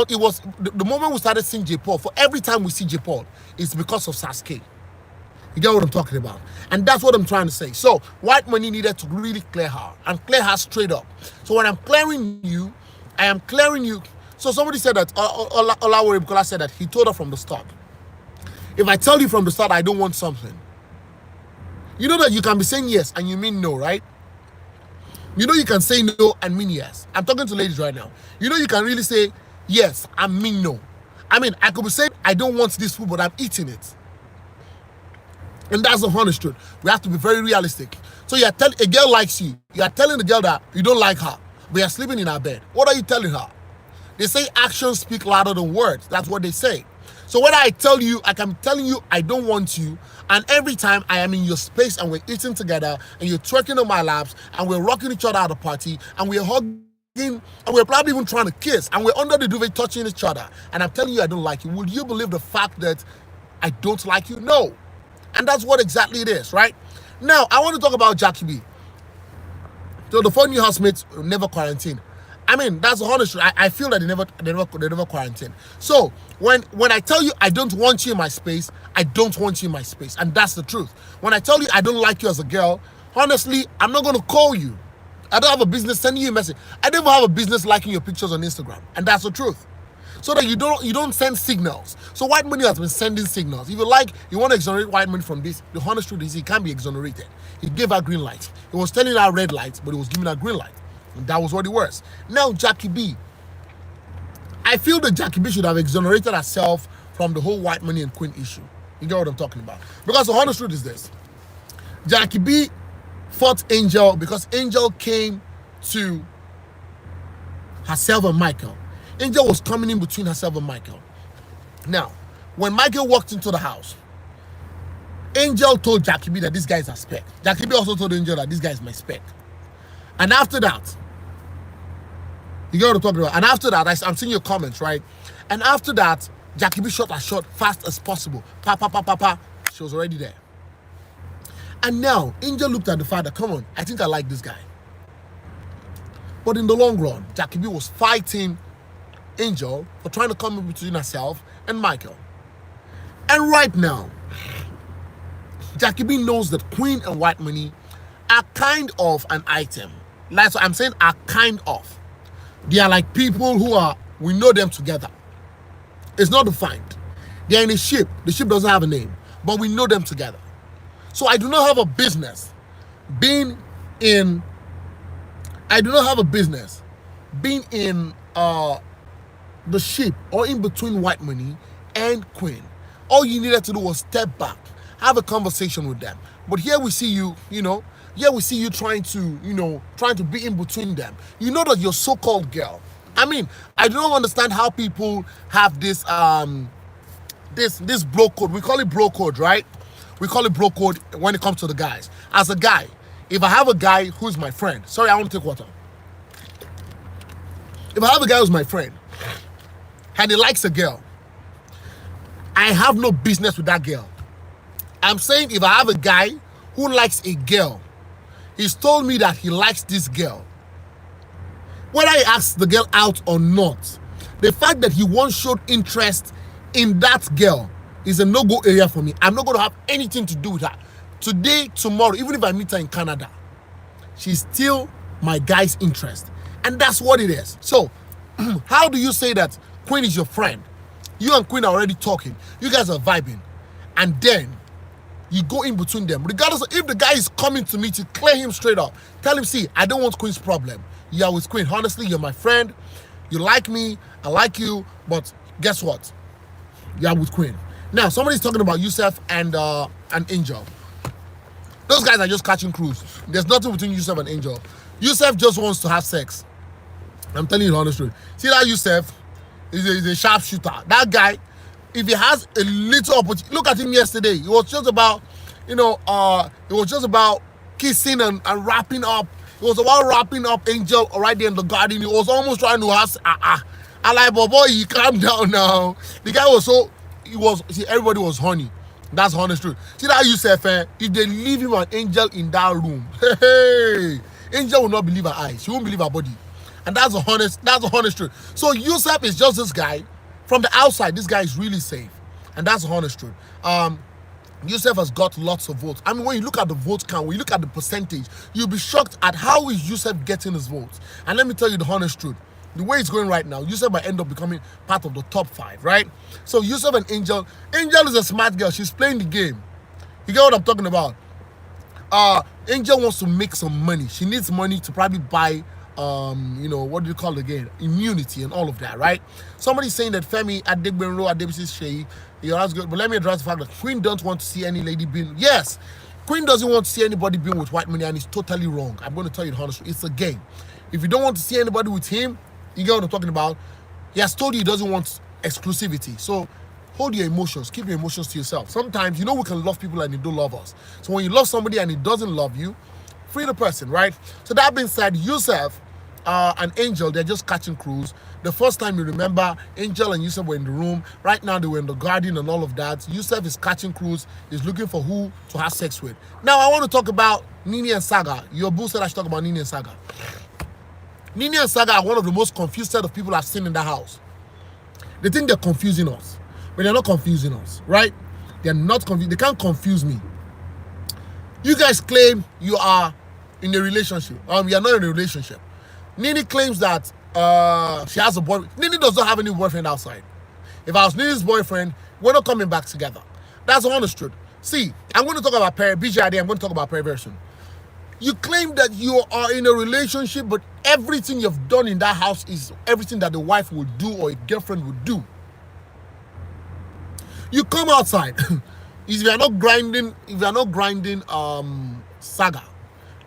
It was the moment we started seeing J. Paul. For every time we see J. Paul, it's because of Sasuke. You get what I'm talking about? And that's what I'm trying to say. So white money needed to really clear her and clear her straight up. So when I'm clearing you, I am clearing you. So somebody said that, Olawore Bukola said that he told her from the start. If I tell you from the start I don't want something, you know that you can be saying yes and you mean no, right? You know you can say no and mean yes. I'm talking to ladies right now. You know you can really say yes and mean no. I mean, I could be saying I don't want this food, but I'm eating it. And that's the honest truth. We have to be very realistic. So a girl likes you. You are telling the girl that you don't like her, but you're sleeping in her bed. What are you telling her? They say actions speak louder than words. That's what they say. So when I tell you, I can telling you I don't want you, and every time I am in your space and we're eating together and you're twerking on my laps and we're rocking each other at the party and we're hugging and we're probably even trying to kiss and we're under the duvet touching each other and I'm telling you I don't like you, will you believe the fact that I don't like you? No. And that's what exactly it is, right? Now, I want to talk about Jackie B. So the 4 new housemates never quarantine. I mean, that's the honest truth. I feel that they never quarantine. So when I tell you I don't want you in my space, I don't want you in my space, and that's the truth. When I tell you I don't like you as a girl, honestly, I'm not going to call you. I don't have a business sending you a message. I don't even have a business liking your pictures on Instagram, and that's the truth. So that you don't send signals. So white money has been sending signals. If you want to exonerate white money from this, the honest truth is he can't be exonerated. He gave her green light. He was telling her red light, but he was giving her green light. And that was what it was. Now Jackie B. I feel that Jackie B should have exonerated herself from the whole white money and Queen issue. You get what I'm talking about? Because the honest truth is this. Jackie B fought Angel because Angel came to herself and Michael. Angel was coming in between herself and Michael. Now, when Michael walked into the house, Angel told Jackie B that this guy is a spec. Jackie B also told Angel that this guy is my spec. And after that, you get what I'm talking about? And after that, I'm seeing your comments, right? And after that, Jackie B shot her shot fast as possible. Pa, pa, pa, pa, pa. She was already there. And now, Angel looked at the father. Come on, I think I like this guy. But in the long run, Jackie B was fighting Angel for trying to come in between herself and Michael. And right now, Jackie B knows that Queen and White Money are kind of an item. That's what I'm saying, are kind of. They are like people we know them together. It's not defined. They are in a ship. The ship doesn't have a name, but we know them together. So I do not have a business being in the ship or in between White Money and Queen. All you needed to do was step back, have a conversation with them. But here we see you, trying to be in between them. You know that your so-called girl. I mean, I don't understand how people have this bro code. We call it bro code, right? We call it bro code when it comes to the guys. As a guy, if I have a guy who's my friend, sorry, I want to take water. If I have a guy who's my friend and he likes a girl, I have no business with that girl. I'm saying if I have a guy who likes a girl, he's told me that he likes this girl, whether he asks the girl out or not, the fact that he once showed interest in that girl is a no-go area for me. I'm not going to have anything to do with her. Today, tomorrow, even if I meet her in Canada, she's still my guy's interest. And that's what it is. So, how do you say that Queen is your friend? You and Queen are already talking. You guys are vibing. And then, you go in between them. Regardless of if the guy is coming to me to clear him straight up, tell him, see, I don't want Queen's problem. You are with Queen. Honestly, you're my friend. You like me. I like you. But guess what? You are with Queen. Now, somebody's talking about Yusuf and Angel. Those guys are just catching crews. There's nothing between Yusuf and Angel. Yusuf just wants to have sex. I'm telling you the honest truth. See that Yusuf is a sharpshooter. That guy, if he has a little opportunity, look at him yesterday. It was just about, kissing and wrapping up. It was about wrapping up Angel right there in the garden. He was almost trying to ask, I like, but boy, you calm down now. The guy was everybody was honey. That's the honest truth. See that Yusuf, if they leave him an Angel in that room, hey, Angel will not believe her eyes. She won't believe her body. And that's the honest truth. So Yusuf is just this guy. From the outside, this guy is really safe. And that's the honest truth. Yusuf has got lots of votes. I mean, when you look at the vote count, when you look at the percentage, you'll be shocked at how is Yusuf getting his votes. And let me tell you the honest truth. The way it's going right now, Yusuf might end up becoming part of the top 5, right? So Yusuf and Angel is a smart girl. She's playing the game. You get what I'm talking about? Angel wants to make some money. She needs money to probably buy, what do you call it again? Immunity and all of that, right? Somebody's saying that Femi at Bbnaija, Adebisi Shei, that's good. But let me address the fact that Queen don't want to see any lady being. Yes, Queen doesn't want to see anybody being with White Money, and it's totally wrong. I'm going to tell you the honest truth. It's a game. If you don't want to see anybody with him, you get what I'm talking about? He has told you he doesn't want exclusivity. So hold your emotions. Keep your emotions to yourself. Sometimes, we can love people and they don't love us. So when you love somebody and he doesn't love you, free the person, right? So that being said, Yusuf and Angel, they're just catching cruise. The first time you remember, Angel and Yusuf were in the room. Right now, they were in the garden and all of that. Yusuf is catching cruise, is looking for who to have sex with. Now, I want to talk about Nini and Saga. Your boo said I should talk about Nini and Saga. Nini and Saga are one of the most confused set of people I've seen in the house. They think they're confusing us, but they're not confusing us, right? They're not confused. They can't confuse me. You guys claim you are in a relationship. You are not in a relationship. Nini claims that she has a boyfriend. Nini does not have any boyfriend outside. If I was Nini's boyfriend, we're not coming back together. That's the honest truth. See, I'm going to talk about Bbnaija. I'm going to talk about perversion. You claim that you are in a relationship, but everything you've done in that house is everything that the wife would do or a girlfriend would do. You come outside. If you are not grinding, Saga,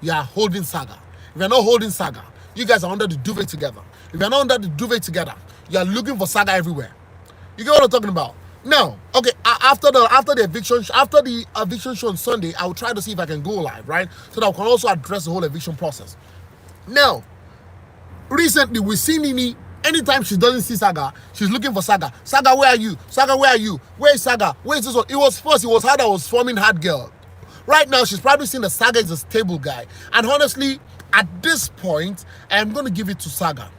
you are holding Saga. If you're not holding Saga, you guys are under the duvet together. If you're not under the duvet together, you are looking for Saga everywhere. You get what I'm talking about? Now, okay, after the eviction show on Sunday, I will try to see if I can go live, right? So that I can also address the whole eviction process. Now, recently we see Nini. Anytime she doesn't see Saga, she's looking for Saga. Saga, where are you? Saga, where are you? Where is Saga? Where is this one? It was her that was forming hard girl. Right now, she's probably seen the Saga is a stable guy. And honestly, at this point, I am going to give it to Saga.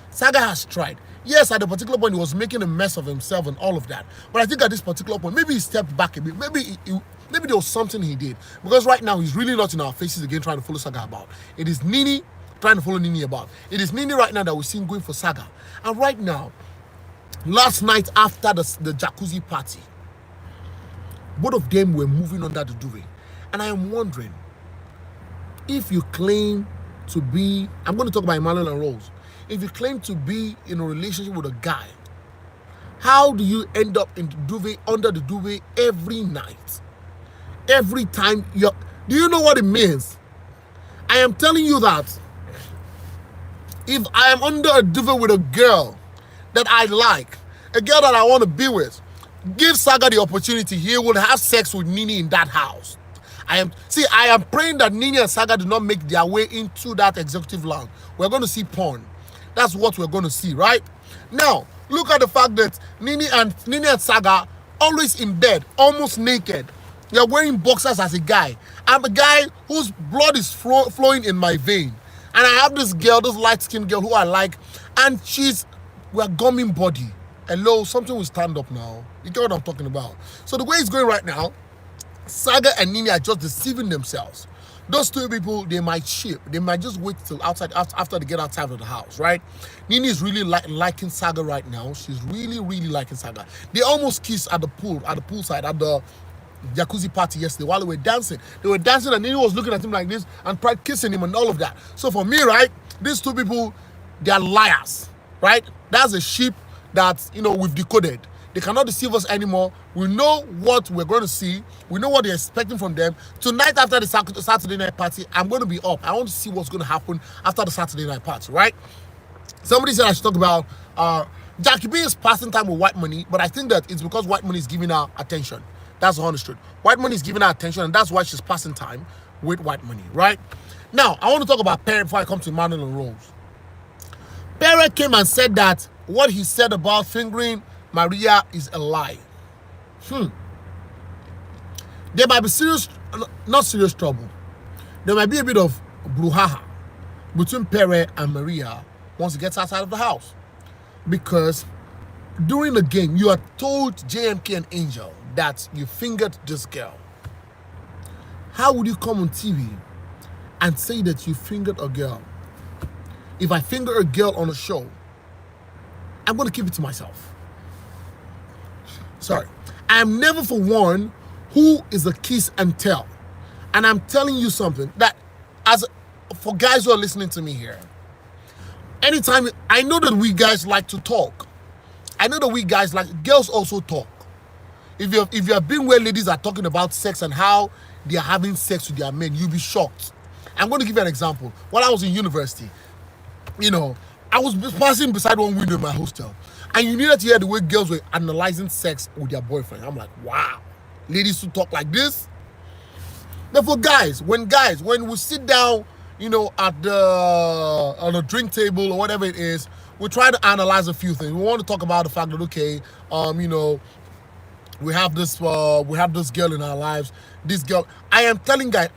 Saga has tried. Yes, at a particular point, he was making a mess of himself and all of that. But I think at this particular point, maybe he stepped back a bit. Maybe there was something he did. Because right now, he's really not in our faces again trying to follow Saga about. It is Nini trying to follow Nini about. It is Nini right now that we're seeing going for Saga. And right now, last night after the jacuzzi party, both of them were moving under the duvet. And I am wondering, if you claim to be, I'm going to talk about Emmanuel and Rose. If you claim to be in a relationship with a guy, how do you end up in the duvet, under the duvet every night? Every time do you know what it means? I am telling you that if I am under a duvet with a girl that I like, a girl that I want to be with, give Saga the opportunity. He will have sex with Nini in that house. I am praying that Nini and Saga do not make their way into that executive lounge. We're going to see porn. That's what we're going to see, right? Now, look at the fact that Nini and Saga always in bed, almost naked. You're wearing boxers as a guy. I'm a guy whose blood is flowing in my vein. And I have this girl, this light-skinned girl who I like, and we're gumming body. Hello, something will stand up now. You get what I'm talking about? So the way it's going right now, Saga and Nini are just deceiving themselves. Those two people, they might ship. They might just wait till outside after they get outside of the house, right? Nini is really liking Saga right now. She's really, really liking Saga. They almost kissed at the poolside, at the jacuzzi party yesterday while they were dancing. They were dancing and Nini was looking at him like this and tried kissing him and all of that. So for me, right, these two people, they are liars, right? That's a sheep that, we've decoded. They cannot deceive us anymore. We know what we're going to see. We know what they're expecting from them. Tonight after the Saturday night party, I'm going to be up. I want to see what's going to happen after the Saturday night party, right? Somebody said I should talk about Jackie B is passing time with White Money, but I think that it's because White Money is giving her attention. That's the honest truth. White Money is giving her attention, and that's why she's passing time with White Money, right? Now, I want to talk about Perry before I come to Emmanuel and Rose. Perry came and said that what he said about fingering Maria is a lie. There might be not serious trouble. There might be a bit of brouhaha between Perry and Maria once he gets outside of the house. Because during the game, you are told JMK and Angel that you fingered this girl. How would you come on TV and say that you fingered a girl? If I finger a girl on a show, I'm going to keep it to myself. Sorry. I am never for one who is a kiss and tell. And I'm telling you something that for guys who are listening to me here, anytime, I know that we guys like to talk. I know that we guys girls also talk. If you have been where ladies are talking about sex and how they are having sex with their men, you'll be shocked. I'm going to give you an example. While I was in university, I was passing beside one window in my hostel, and you needed to hear the way girls were analyzing sex with their boyfriend. I'm like, wow, ladies who talk like this. Therefore, guys, when we sit down, at the on a drink table or whatever it is, we try to analyze a few things. We want to talk about the fact that okay, we have this girl in our lives. This girl, I am telling guys,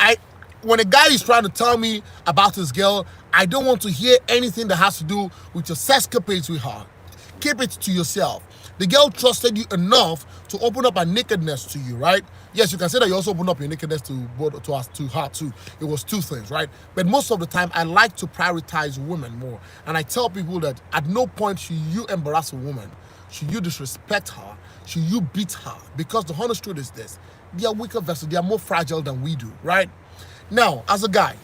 when a guy is trying to tell me about his girl, I don't want to hear anything that has to do with your sexcapades with her. Keep it to yourself. The girl trusted you enough to open up her nakedness to you, right? Yes, you can say that you also opened up your nakedness to her too. It was two things, right? But most of the time, I like to prioritize women more, and I tell people that at no point should you embarrass a woman, should you disrespect her, should you beat her, because the honest truth is this: they are weaker vessels, they are more fragile than we do, right? Now, as a guy,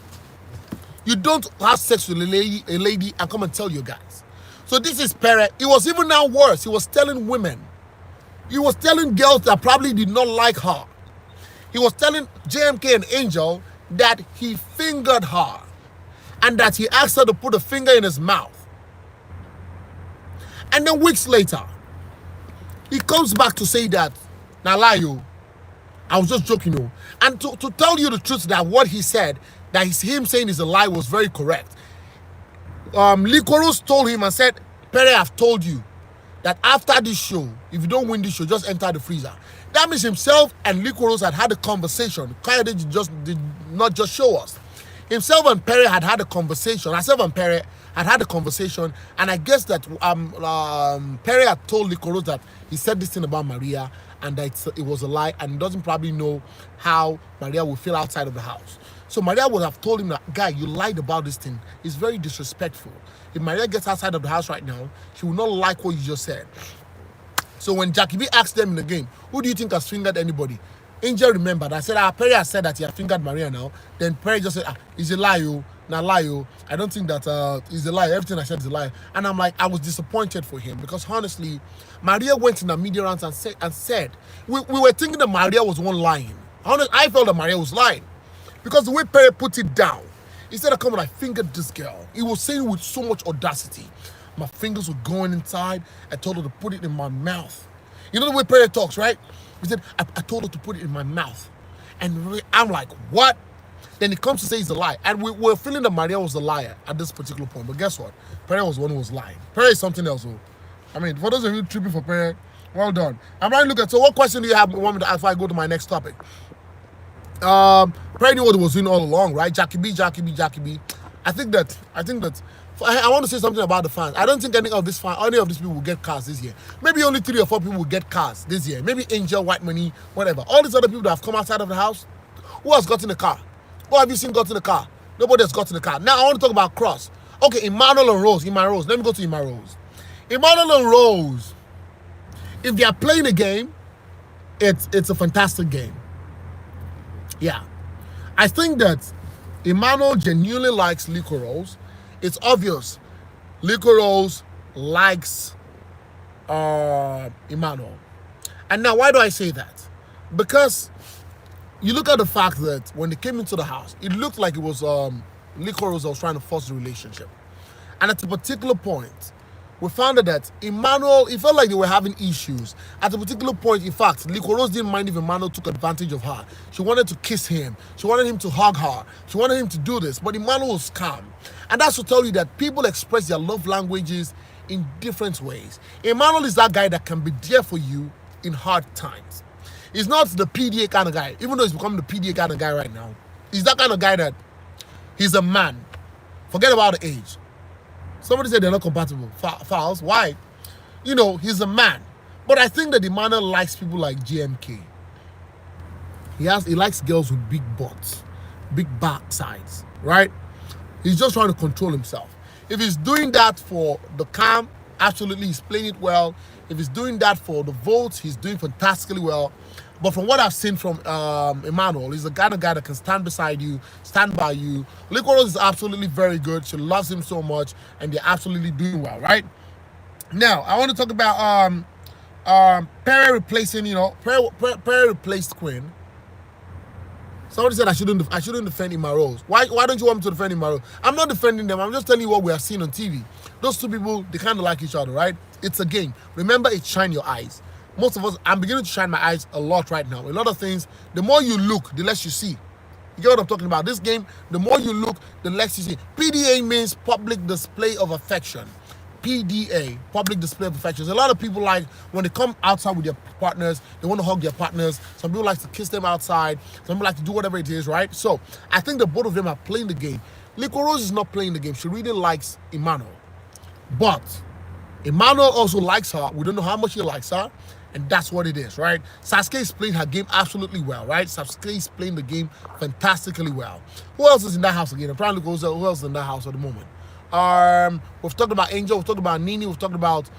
you don't have sex with a lady and come and tell your guys. So this is Pere. It was even now worse. He was telling women. He was telling girls that probably did not like her. He was telling JMK and Angel that he fingered her and that he asked her to put a finger in his mouth. And then weeks later, he comes back to say that, now lie you. I was just joking. And to tell you the truth, that what he said, that him saying is a lie, was very correct. Likoros told him and said, Pere, I've told you that after this show, if you don't win this show, just enter the freezer. That means himself and Likoros had a conversation. Kayode did not just show us. Himself and Pere had a conversation. Myself and Pere had a conversation, and I guess that Pere had told Likoros that he said this thing about Maria and that it was a lie, and he doesn't probably know how Maria will feel outside of the house. So Maria would have told him that, guy, you lied about this thing. It's very disrespectful. If Maria gets outside of the house right now, she will not like what you just said. So when Jackie B asked them in the game, who do you think has fingered anybody? Angel remembered. I said, Perry has said that he has fingered Maria now. Then Perry just said, it's a lie, Now lie, I don't think that is a lie. Everything I said is a lie. And I'm like, I was disappointed for him because honestly, Maria went in the media rounds and said, we were thinking that Maria was the one lying. I felt that Maria was lying. Because the way Perry put it down, instead of coming, I fingered this girl. He was saying with so much audacity. My fingers were going inside. I told her to put it in my mouth. You know the way Perry talks, right? He said, I told her to put it in my mouth. And really, I'm like, what? Then he comes to say he's a lie. And we were feeling that Maria was a liar at this particular point. But guess what? Perry was the one who was lying. Perry is something else. I mean, for those of you tripping for Perry, well done. I'm trying to look at, so what question do you want me to ask before I go to my next topic? Perry knew what he was doing all along, right? Jackie B. I think that I want to say something about the fans. I don't think any of these people will get cars this year. Maybe only 3 or 4 people will get cars this year. Maybe Angel, White Money, whatever. All these other people that have come outside of the house, who has got in the car? Who have you seen got in the car? Nobody has got in the car. Now I want to talk about Cross. Okay, Emmanuel and Rose. Let me go to Emma Rose. Emmanuel and Rose, if they are playing a game, it's a fantastic game. Yeah. I think that Emmanuel genuinely likes Liko Rose. It's obvious Liko Rose likes Emmanuel. And now, why do I say that? Because you look at the fact that when they came into the house, it looked like it was Liko Rose that was trying to force the relationship. And at a particular point, we found out that Emmanuel, it felt like they were having issues. At a particular point, in fact, Liko Rose didn't mind if Emmanuel took advantage of her. She wanted to kiss him. She wanted him to hug her. She wanted him to do this. But Emmanuel was calm. And that's to tell you that people express their love languages in different ways. Emmanuel is that guy that can be there for you in hard times. He's not the PDA kind of guy, even though he's becoming the PDA kind of guy right now. He's that kind of guy that he's a man. Forget about the age. Somebody said they're not compatible. Fouls. Why? He's a man. But I think that Emmanuel likes people like JMK. He likes girls with big butts, big back sides, right? He's just trying to control himself. If he's doing that for the calm, absolutely, he's playing it well. If he's doing that for the votes, he's doing fantastically well. But from what I've seen from Emmanuel, he's the kind of guy that can stand beside you, stand by you. Liko Rose is absolutely very good. She loves him so much, and they're absolutely doing well, right? Now, I want to talk about Perry replacing, Perry replaced Quinn. Somebody said I shouldn't defend Emma Rose. Why don't you want me to defend Emma Rose? I'm not defending them. I'm just telling you what we are seeing on TV. Those two people, they kind of like each other, right? It's a game. Remember, it's shine your eyes. Most of us, I'm beginning to shine my eyes a lot right now. A lot of things, the more you look, the less you see. You get what I'm talking about? This game, the more you look, the less you see. PDA means public display of affection. PDA, public display of affection. A lot of people like when they come outside with their partners, they want to hug their partners. Some people like to kiss them outside. Some people like to do whatever it is, right? So I think the both of them are playing the game. Lico Rose is not playing the game. She really likes Emmanuel. But Emmanuel also likes her. We don't know how much he likes her. And that's what it is, right? Sasuke is playing her game absolutely well, right? Sasuke is playing the game fantastically well. Who else is in that house again? I'm trying to look who else is in that house at the moment. We've talked about Angel, we've talked about Nini, we've talked about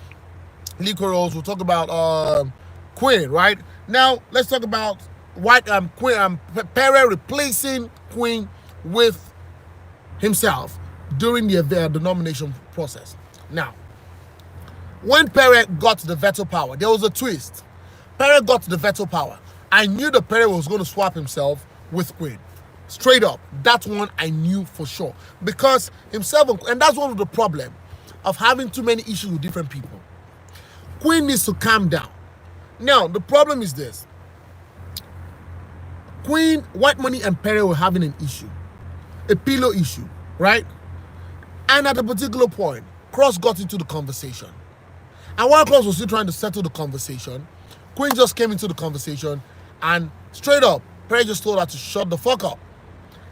Lico Rose, we've talked about Queen, right? Now let's talk about Queen Pere replacing Queen with himself during the nomination process. Now, when Pere got the veto power, there was a twist. Pere got the veto power. I knew that Pere was going to swap himself with Queen. Straight up. That one I knew for sure. Because himself, and that's one of the problems of having too many issues with different people. Queen needs to calm down. Now, the problem is this. Queen, White Money, and Pere were having an issue. A pillow issue, right? And at a particular point, Cross got into the conversation. And while Cross was still trying to settle the conversation, Queen just came into the conversation and straight up, Pere just told her to shut the fuck up.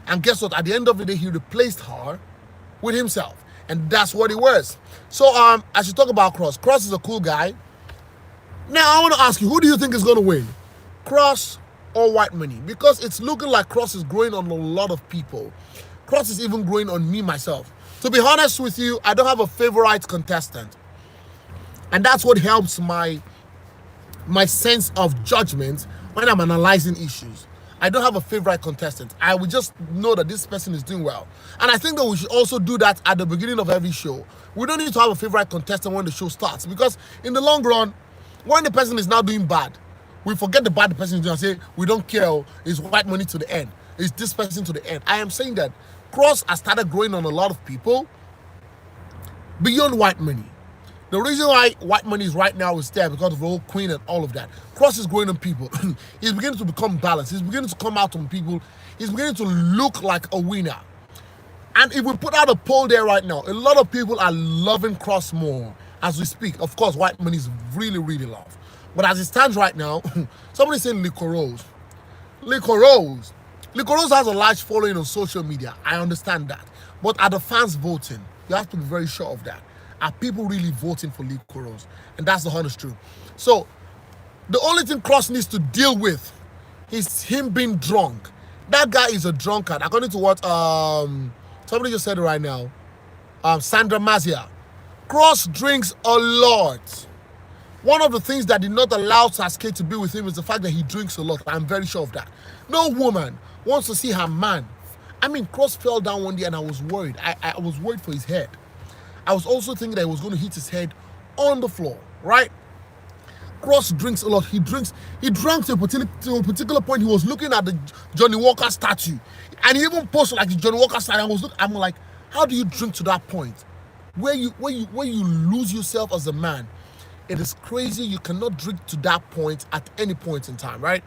And guess what? At the end of the day, he replaced her with himself. And that's what it was. So I should talk about Cross. Cross is a cool guy. Now, I want to ask you, who do you think is going to win? Cross or White Money? Because it's looking like Cross is growing on a lot of people. Cross is even growing on me, myself. To be honest with you, I don't have a favorite contestant. And that's what helps my sense of judgment when I'm analyzing issues. I don't have a favorite contestant. I will just know that this person is doing well. And I think that we should also do that at the beginning of every show. We don't need to have a favorite contestant when the show starts, because in the long run, when the person is now doing bad, we forget the bad the person is doing and say, we don't care, it's White Money to the end. It's this person to the end. I am saying that Cross has started growing on a lot of people beyond White Money. The reason why White Money is right now is there because of the whole Queen and all of that. Cross is growing on people. He's beginning to become balanced. He's beginning to come out on people. He's beginning to look like a winner. And if we put out a poll there right now, a lot of people are loving Cross more as we speak. Of course, White Money is really, really loved. But as it stands right now, somebody's saying Lico Rose. Lico Rose. Lico Rose has a large following on social media. I understand that. But are the fans voting? You have to be very sure of that. Are people really voting for Lico Rose? And that's the honest truth. So, the only thing Cross needs to deal with is him being drunk. That guy is a drunkard. According to what somebody just said right now, Sandra Mazia. Cross drinks a lot. One of the things that did not allow Sasuke to be with him is the fact that he drinks a lot. I'm very sure of that. No woman wants to see her man. I mean, Cross fell down one day and I was worried. I was worried for his head. I was also thinking that he was going to hit his head on the floor, right? Cross drinks a lot. He drank to a particular point. He was looking at the Johnny Walker statue. And he even posted like the Johnny Walker statue. I'm like, how do you drink to that point? Where you lose yourself as a man. It is crazy. You cannot drink to that point at any point in time, right?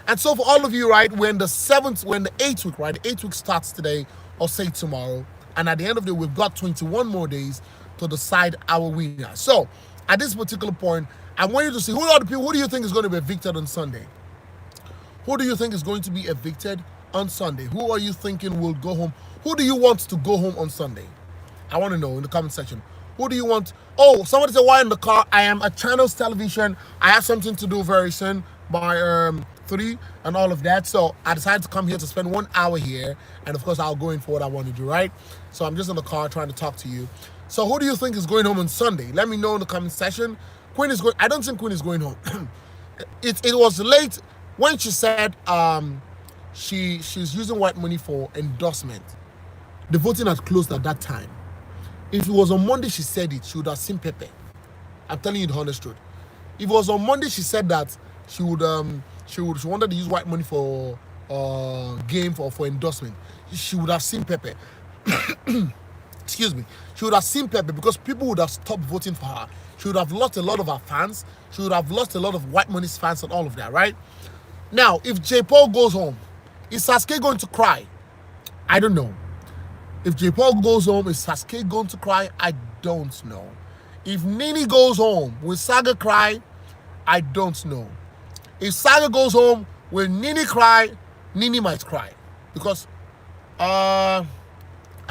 And so for all of you, right, we're in the 8th week, right? The 8th week starts today or say tomorrow. And at the end of the day, we've got 21 more days to decide our winner. So, at this particular point, I want you to see who are the people, who do you think is going to be evicted on Sunday? Who do you think is going to be evicted on Sunday? Who are you thinking will go home? Who do you want to go home on Sunday? I want to know in the comment section. Who do you want? Oh, somebody said, why in the car? I am at Channels Television. I have something to do very soon by 3 and all of that. So I decided to come here to spend 1 hour here. And of course, I'll go in for what I want to do, right? So I'm just in the car trying to talk to you. So who do you think is going home on Sunday? Let me know in the comment section. Queen is going. I don't think Queen is going home. It was late when she said she's using White Money for endorsement. The voting had closed at that time. If it was on Monday she said it, she would have seen Pepe. I'm telling you the honest truth. If it was on Monday she said that she wanted to use White Money for game for endorsement, she would have seen Pepe. Excuse me. She would have seen Pepe because people would have stopped voting for her. She would have lost a lot of her fans. She would have lost a lot of White Money's fans and all of that, right? Now, if J. Paul goes home, Is Sasuke going to cry? I don't know. If J. Paul goes home, is Sasuke going to cry? I don't know. If Nini goes home, will Saga cry? I don't know. If Saga goes home, will Nini cry? Nini might cry. Because I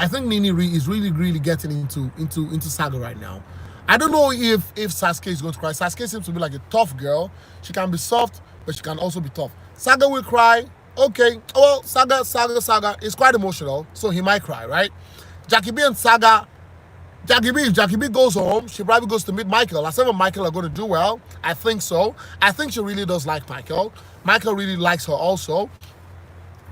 think Nini is really getting into Saga right now. I don't know if Sasuke is going to cry. Sasuke seems to be like a tough girl. She can be soft, but she can also be tough. Saga will cry. Okay. Well, Saga is quite emotional, so he might cry, right? Jackie B and Saga. If Jackie B goes home, she probably goes to meet Michael. As and Michael are going to do well. I think so. I think she really does like Michael. Michael really likes her also.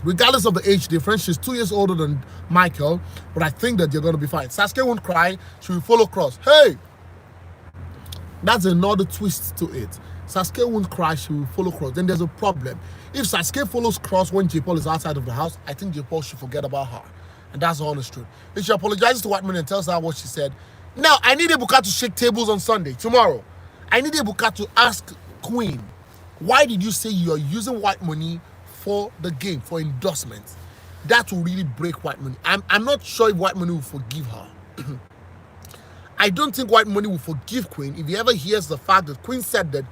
Regardless of the age difference, she's 2 years older than Michael, but I think that they're going to be fine. Sasuke won't cry. She will follow Cross. Hey! That's another twist to it. Sasuke won't cry. She will follow Cross. Then there's a problem. If Sasuke follows Cross when J. Paul is outside of the house, I think J. Paul should forget about her. And that's the honest truth. If she apologizes to White Money and tells her what she said, now I need Ebuka to shake tables on Sunday, tomorrow. I need Ebuka to ask Queen, why did you say you are using White Money for the game, for endorsements? That will really break White Money. I'm not sure if White Money will forgive her. I don't think White Money will forgive Queen if he ever hears the fact that Queen said that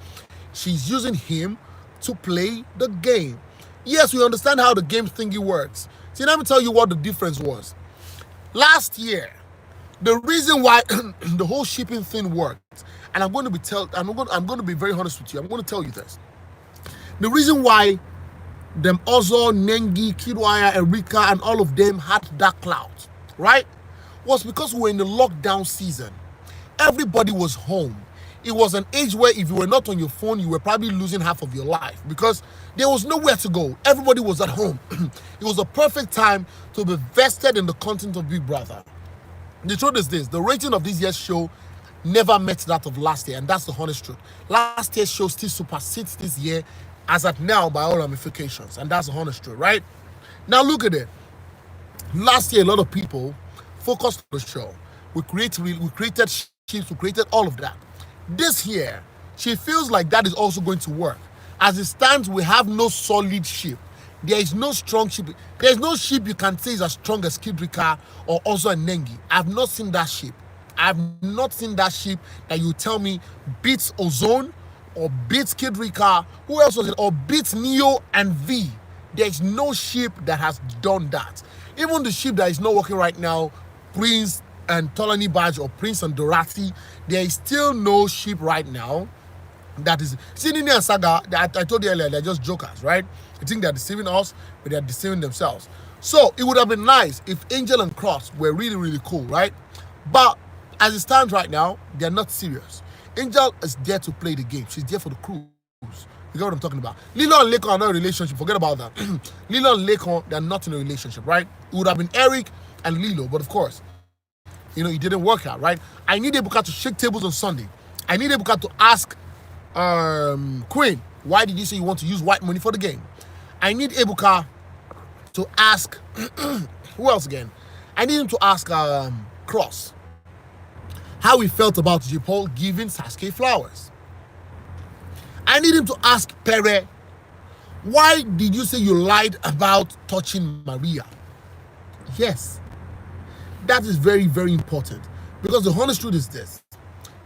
she's using him to play the game. Yes, we understand how the game thingy works. See, let me tell you what the difference was. Last year, the reason why the whole shipping thing worked, and I'm going to be very honest with you. I'm going to tell you this. The reason why them Ozo, Nengi, Kidwaya, Erika, and all of them had dark clouds, right, was because we were in the lockdown season. Everybody was home. It was an age where if you were not on your phone, you were probably losing half of your life because there was nowhere to go. Everybody was at home. It was a perfect time to be vested in the content of Big Brother. The truth is this, the rating of this year's show never met that of last year, and that's the honest truth. Last year's show still supersedes this year as at now by all ramifications, and that's the honest truth, right? Now look at it. Last year, a lot of people focused on the show. We created ships, we created all of that. This year, she feels like that is also going to work. As it stands, we have no solid ship. There is no strong ship. There is no ship you can say is as strong as Kidrika or also Nengi. I've not seen that ship. I've not seen that ship that you tell me beats Ozone or beats Kidrika. Who else was it? Or beats Neo and V. There is no ship that has done that. Even the ship that is not working right now, Prince and Tolani Badge or Prince and Dorothy, there is still no ship right now that is. See, Nini and Saga, I told you earlier, they're just jokers, right? I think they're deceiving us, but they're deceiving themselves. So it would have been nice if Angel and Cross were really cool, right? But as it stands right now, they're not serious. Angel is there to play the game. She's there for the cruise. You get what I'm talking about? Lilo and Lekon are not in a relationship. Forget about that. Lilo and Lekon, they're not in a relationship, right? It would have been Eric and Lilo, but of course, you know, it didn't work out, right? I need Ebuka to shake tables on Sunday. I need Ebuka to ask Queen, why did you say you want to use White Money for the game? I need Ebuka to ask, who else again? I need him to ask Cross how he felt about J. Paul giving Sasuke flowers. I need him to ask Pere, why did you say you lied about touching Maria? Yes. That is very important. Because the honest truth is this.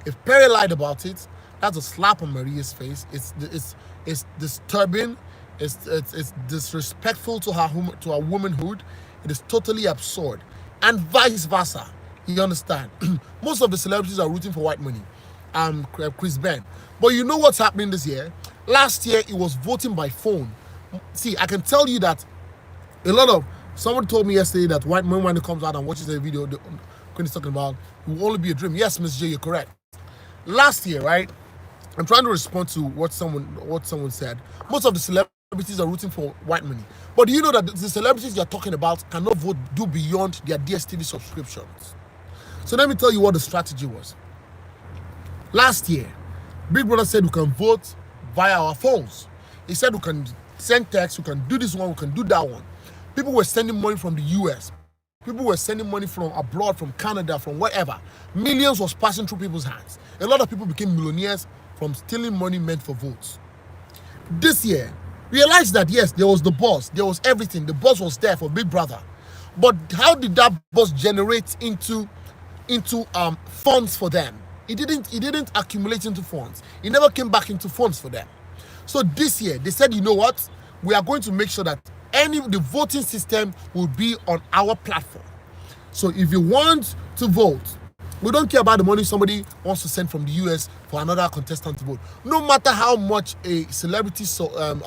If Pere lied about it, that's a slap on Maria's face. It's disturbing. It's disrespectful to her womanhood. It is totally absurd. And vice versa. You understand? Most of the celebrities are rooting for White Money. Chris Ben. But you know what's happening this year? Last year, it was voting by phone. See, I can tell you that someone told me yesterday that White Money, when it comes out and watches the video, Queen is talking about, it will only be a dream. Yes, Miss J, you're correct. Last year, right? I'm trying to respond to what someone said. Most of the celebrities are rooting for White Money. But do you know that the celebrities you're talking about cannot do beyond their DSTV subscriptions? So let me tell you what the strategy was. Last year, Big Brother said we can vote via our phones. He said we can send text, we can do this one, we can do that one. People were sending money from the US. People were sending money from abroad, from Canada, from wherever. Millions was passing through people's hands. A lot of people became millionaires from stealing money meant for votes. This year, realized that yes, there was the boss, there was everything. The boss was there for Big Brother, but how did that boss generate into funds for them? It didn't accumulate into funds. It never came back into funds for them. So this year they said, you know what? We are going to make sure that the voting system will be on our platform. So if you want to vote, we don't care about the money somebody wants to send from the US for another contestant to vote. No matter how much a celebrity supports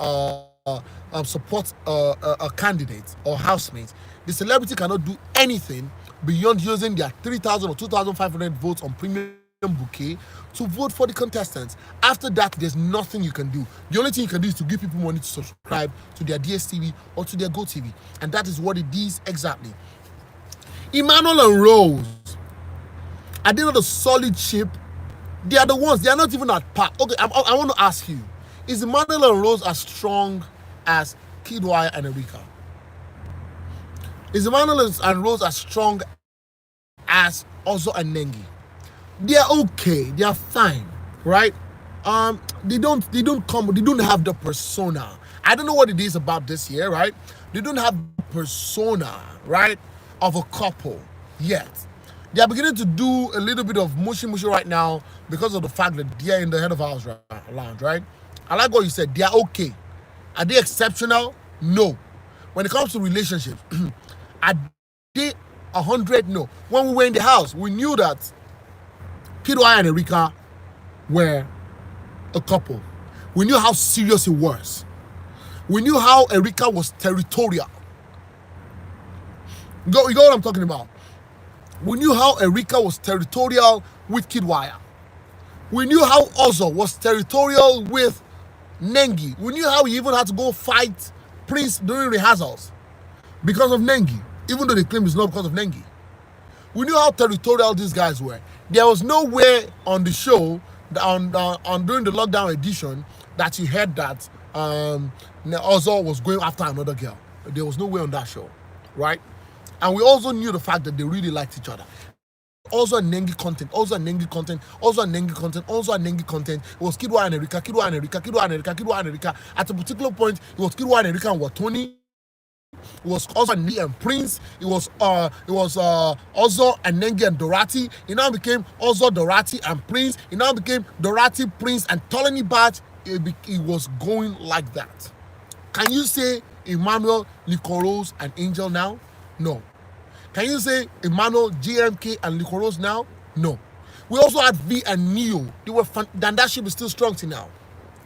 a candidate or housemate, the celebrity cannot do anything beyond using their 3,000 or 2,500 votes on premium bouquet to vote for the contestants. After that, there's nothing you can do. The only thing you can do is to give people money to subscribe to their DSTV or to their GoTV, and that is what it is exactly. Emmanuel and Rose, are they not a solid ship? They are the ones. They are not even at par. Okay, I want to ask you: is Emmanuel and Rose as strong as Kidwaya and Erika? Is Emmanuel and Rose as strong as Ozo and Nengi? They are okay. They are fine, right? They don't have the persona. I don't know what it is about this year, right? They don't have the persona, right, of a couple yet. They are beginning to do a little bit of mushy right now because of the fact that they are in the head of house lounge, right? I like what you said. They are okay. Are they exceptional? No. When it comes to relationships, are they 100? No. When we were in the house, we knew that Kidwaya and Erika were a couple. We knew how serious it was. We knew how Erika was territorial. You know what I'm talking about? We knew how Erika was territorial with Kidwaya. We knew how Ozo was territorial with Nengi. We knew how he even had to go fight Prince during rehearsals because of Nengi, even though they claim it's not because of Nengi. We knew how territorial these guys were. There was nowhere on the show, on during the lockdown edition, that you heard that Ozo was going after another girl. There was no way on that show, right? And we also knew the fact that they really liked each other. Also a Nengi content, also a Nengi content, also a Nengi content, also a Nengi content. It was Kidwaya and Erika, Kidwaya and Erika, Kidwaya and Erika, Kidwaya and Erika. At a particular point, it was Kidwaya and Erika and Watoni. It was also Nengi and Prince. It was Ozo and Nengi and Dorati. It now became Ozo, Dorati and Prince. It now became Dorati, Prince and Tolani Bat. It was going like that. Can you say Emmanuel, Licoros and Angel now? No. Can you say Emmanuel, GMK and Licoros now? No. We also had V and Neo. They were then that ship is still strong till now.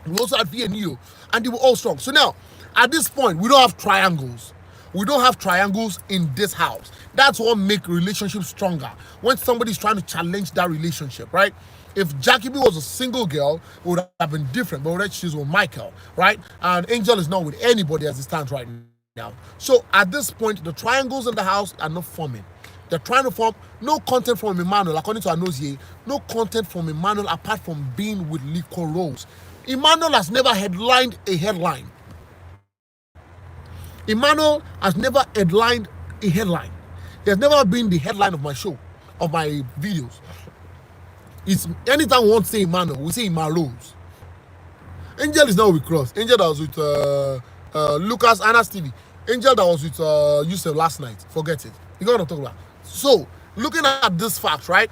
We also had V and Neo, and they were all strong. So now, at this point, we don't have triangles. We don't have triangles in this house. That's what makes relationships stronger. When somebody's trying to challenge that relationship, right? If Jackie B was a single girl, it would have been different. But already she's with Michael, right? And Angel is not with anybody as it stands right now. So at this point, the triangles in the house are not forming. They're trying to form no content from Emmanuel, according to Anozie, no content from Emmanuel apart from being with Lico Rose. Emmanuel has never headlined a headline. Emmanuel has never headlined a headline. He has never been the headline of my show, of my videos. It's anytime we want to say Emmanuel, we say Rose. Angel is now with Cross. Angel that was with Lucas, Anna Stevie. Angel that was with Yusuf last night. Forget it. You got what I'm talking about. So, looking at this fact, right?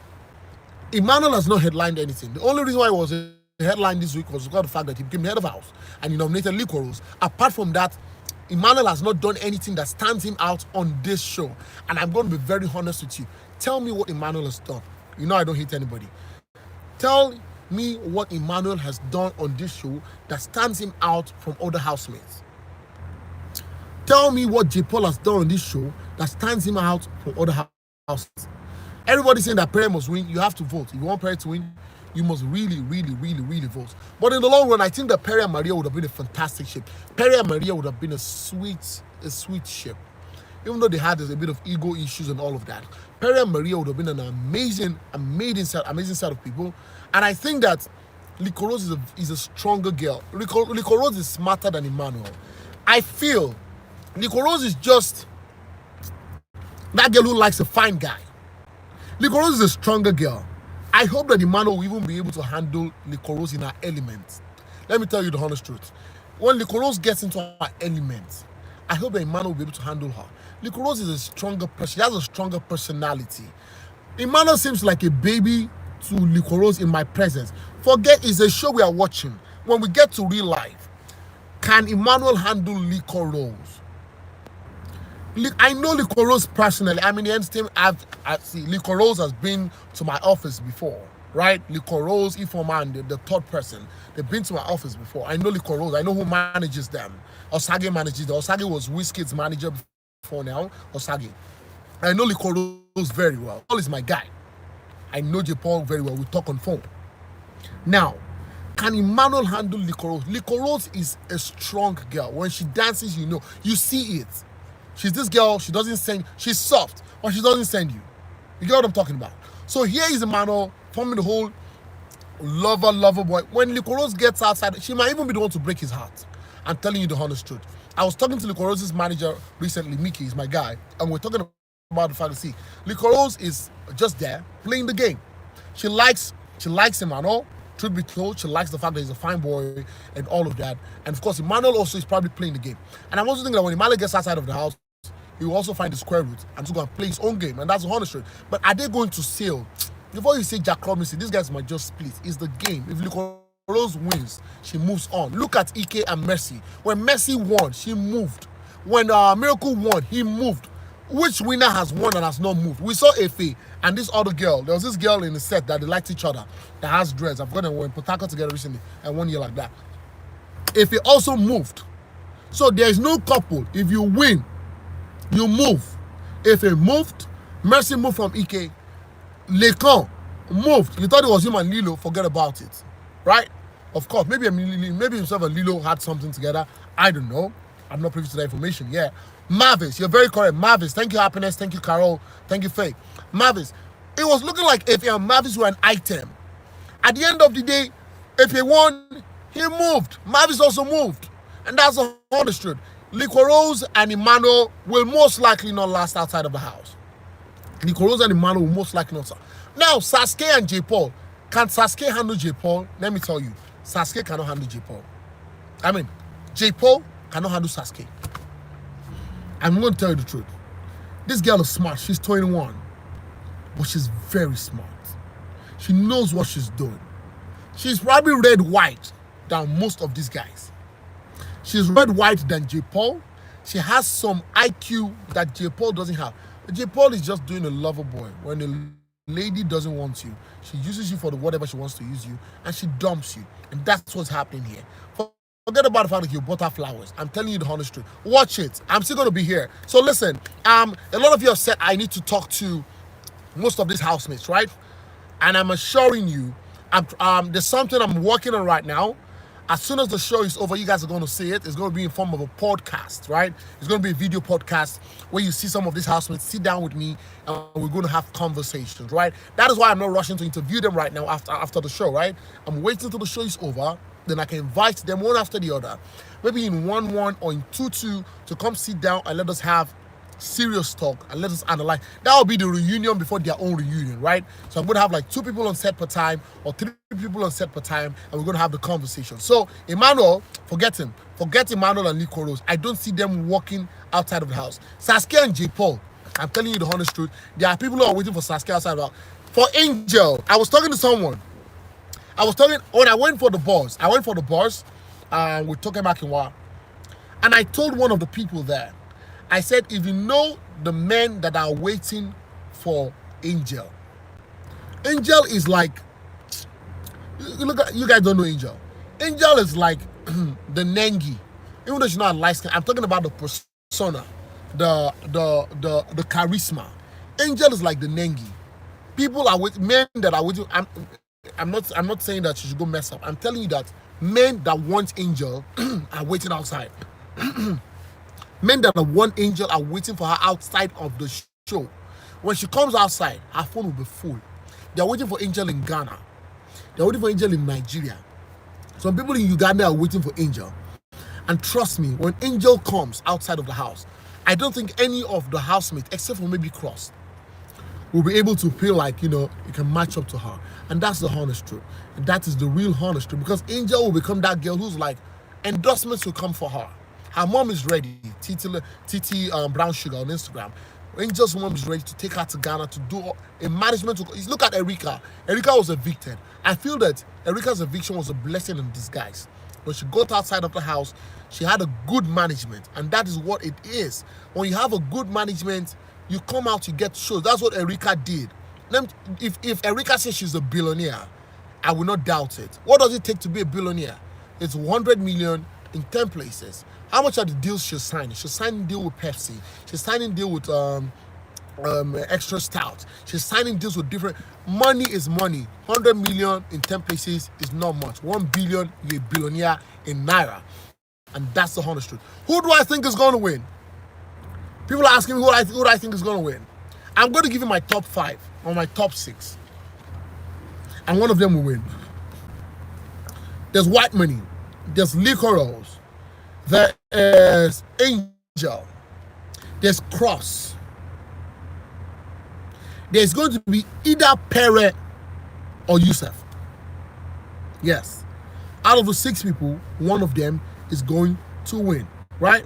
Emmanuel has not headlined anything. The only reason why he was a headline this week was because of the fact that he became the head of house and he nominated Licoros. Apart from that, Emmanuel has not done anything that stands him out on this show. And I'm going to be very honest with you. Tell me what Emmanuel has done. You know I don't hate anybody. Tell me what Emmanuel has done on this show that stands him out from other housemates. Tell me what J. Paul has done on this show that stands him out from other houses. Everybody's saying that Perry must win. You have to vote. If you want Perry to win, you must really vote. But in the long run, I think that Perry and Maria would have been a fantastic ship. Perry and Maria would have been a sweet ship. Even though they had a bit of ego issues and all of that. Perry and Maria would have been an amazing set of people. And I think that Licoros is a stronger girl. Licoros is smarter than Emmanuel. I feel Licoros is just that girl who likes a fine guy. Licoros is a stronger girl. I hope that Emmanuel will even be able to handle Licoros in her element. Let me tell you the honest truth. when Likorose gets into her element, I hope that Emmanuel will be able to handle her. Likorose is a stronger person. She has a stronger personality. Emmanuel seems like a baby to Likorose in my presence. Forget it's a show we are watching. When we get to real life, can Emmanuel handle Likorose? I know Likorose personally. I mean, the end team. I see Likorose has been to my office before, right? Likorose, Ifeoma, the third person, they've been to my office before. I know Likorose. I know who manages them. Osage manages them. Osage was Wizkid's manager before now. Osage. I know Likorose very well. Paul is my guy. I know J. Paul very well. We talk on phone. Now, can Emmanuel handle Likorose? Likorose is a strong girl. When she dances, you see it. She's this girl, she doesn't send, she's soft, but she doesn't send you. You get what I'm talking about? So here is Emmanuel forming the whole lover boy. When Likorose gets outside, she might even be the one to break his heart. I'm telling you the honest truth. I was talking to Likorose's manager recently, Mickey is my guy, and we're talking about the fact that, see, Likorose is just there playing the game. She likes Emmanuel. Truth be told, she likes the fact that he's a fine boy and all of that. And of course, Emmanuel also is probably playing the game. And I'm also thinking that when Emmanuel gets outside of the house, he will also find the square root and to go and play his own game. And that's the honest truth. But are they going to sail? Before you say Jack Robinson, these guys might just split. It's the game. If Likorose wins, she moves on. Look at Ike and Mercy. When Mercy won, she moved. When Miracle won, he moved. Which winner has won and has not moved? We saw Efe and this other girl. There was this girl in the set that they liked each other, that has dreads. I've got them in Port Harcourt together recently, and 1 year like that. Efe also moved. So there is no couple. If you win, you move. Efe moved. Mercy moved from Ike. Lekan moved. You thought it was him and Lilo. Forget about it. Right? Of course. Maybe himself and Lilo had something together. I don't know. I'm not privy to that information. Yeah. Mavis, you're very correct. Mavis, thank you, Happiness. Thank you, Carol. Thank you, Faith. Mavis, it was looking like Efe and Mavis were an item. At the end of the day, Efe won, he moved. Mavis also moved. And that's the honest truth. Likorose and Emmanuel will most likely not last outside of the house. Likorose and Emmanuel will most likely not. Now, Sasuke and J. Paul. Can Sasuke handle J. Paul? Let me tell you, Sasuke cannot handle J. Paul. I mean, J. Paul cannot handle Sasuke. I'm going to tell you the truth. This girl is smart. She's 21. But she's very smart. She knows what she's doing. She's probably red white than most of these guys. She's red white than J. Paul. She has some IQ that J. Paul doesn't have. J. Paul is just doing a lover boy. When a lady doesn't want you, she uses you for whatever she wants to use you, and she dumps you. And that's what's happening here. Forget about the fact that you bought her flowers. I'm telling you the honest truth. Watch it. I'm still going to be here. So listen, a lot of you have said I need to talk to most of these housemates, right? And I'm assuring you, there's something I'm working on right now. As soon as the show is over, you guys are going to see it. It's going to be in form of a podcast, right? It's going to be a video podcast where you see some of these housemates sit down with me and we're going to have conversations, right? That is why I'm not rushing to interview them right now after the show, right? I'm waiting until the show is over. Then I can invite them one after the other, maybe in 1-1 or in 2-2 to come sit down and let us have serious talk and let us analyze. That will be the reunion before their own reunion, right? So I'm going to have like 2 people on set per time or 3 people on set per time, and we're going to have the conversation. So Emmanuel, forget him. Forget Emmanuel and Likorose. I don't see them walking outside of the house. Sasuke and J. Paul, I'm telling you the honest truth. There are people who are waiting for Sasuke outside of the house. For Angel, I was talking to someone. When I went for the bars, we're talking about Kinwa, and I told one of the people there, I said, if you know the men that are waiting for Angel is like, you guys don't know Angel. Angel is like the Nengi, even though she's not light skin. I'm talking about the persona, the charisma. Angel is like the Nengi. People are with men that are waiting. I'm not saying that you should go mess up. I'm telling you that men that want Angel are waiting outside. Men that want Angel are waiting for her outside of the show. When she comes outside, her phone will be full. They're waiting for Angel in Ghana. They're waiting for Angel in Nigeria. Some people in Uganda are waiting for Angel. And trust me, when Angel comes outside of the house, I don't think any of the housemates, except for maybe Cross, will be able to feel like, you can match up to her. And that's the honest truth. And that is the real honest truth. Because Angel will become that girl who's like, endorsements will come for her. Her mom is ready, TT Brown Sugar on Instagram. Angel's mom is ready to take her to Ghana to do a management. Look at Erica. Erica was evicted. I feel that Erica's eviction was a blessing in disguise. When she got outside of the house, she had a good management, and that is what it is. When you have a good management, you come out, you get shows. That's what Erica did. If Erica says she's a billionaire, I will not doubt it. What does it take to be a billionaire? It's 100 million in 10 places. How much are the deals she's signing? She's signing a deal with Pepsi. She's signing a deal with Extra Stout. She's signing deals with different. Money is money. 100 million in 10 places is not much. 1 billion, you're a billionaire in Naira. And that's the honest truth. Who do I think is going to win? People are asking me who do I think is going to win. I'm going to give you my top 5 or my top 6. And one of them will win. There's White Money. There's Liquor Rose. There is Angel. There's Cross. There's going to be either Pere or Yusuf. Yes. Out of the 6 people, one of them is going to win. Right?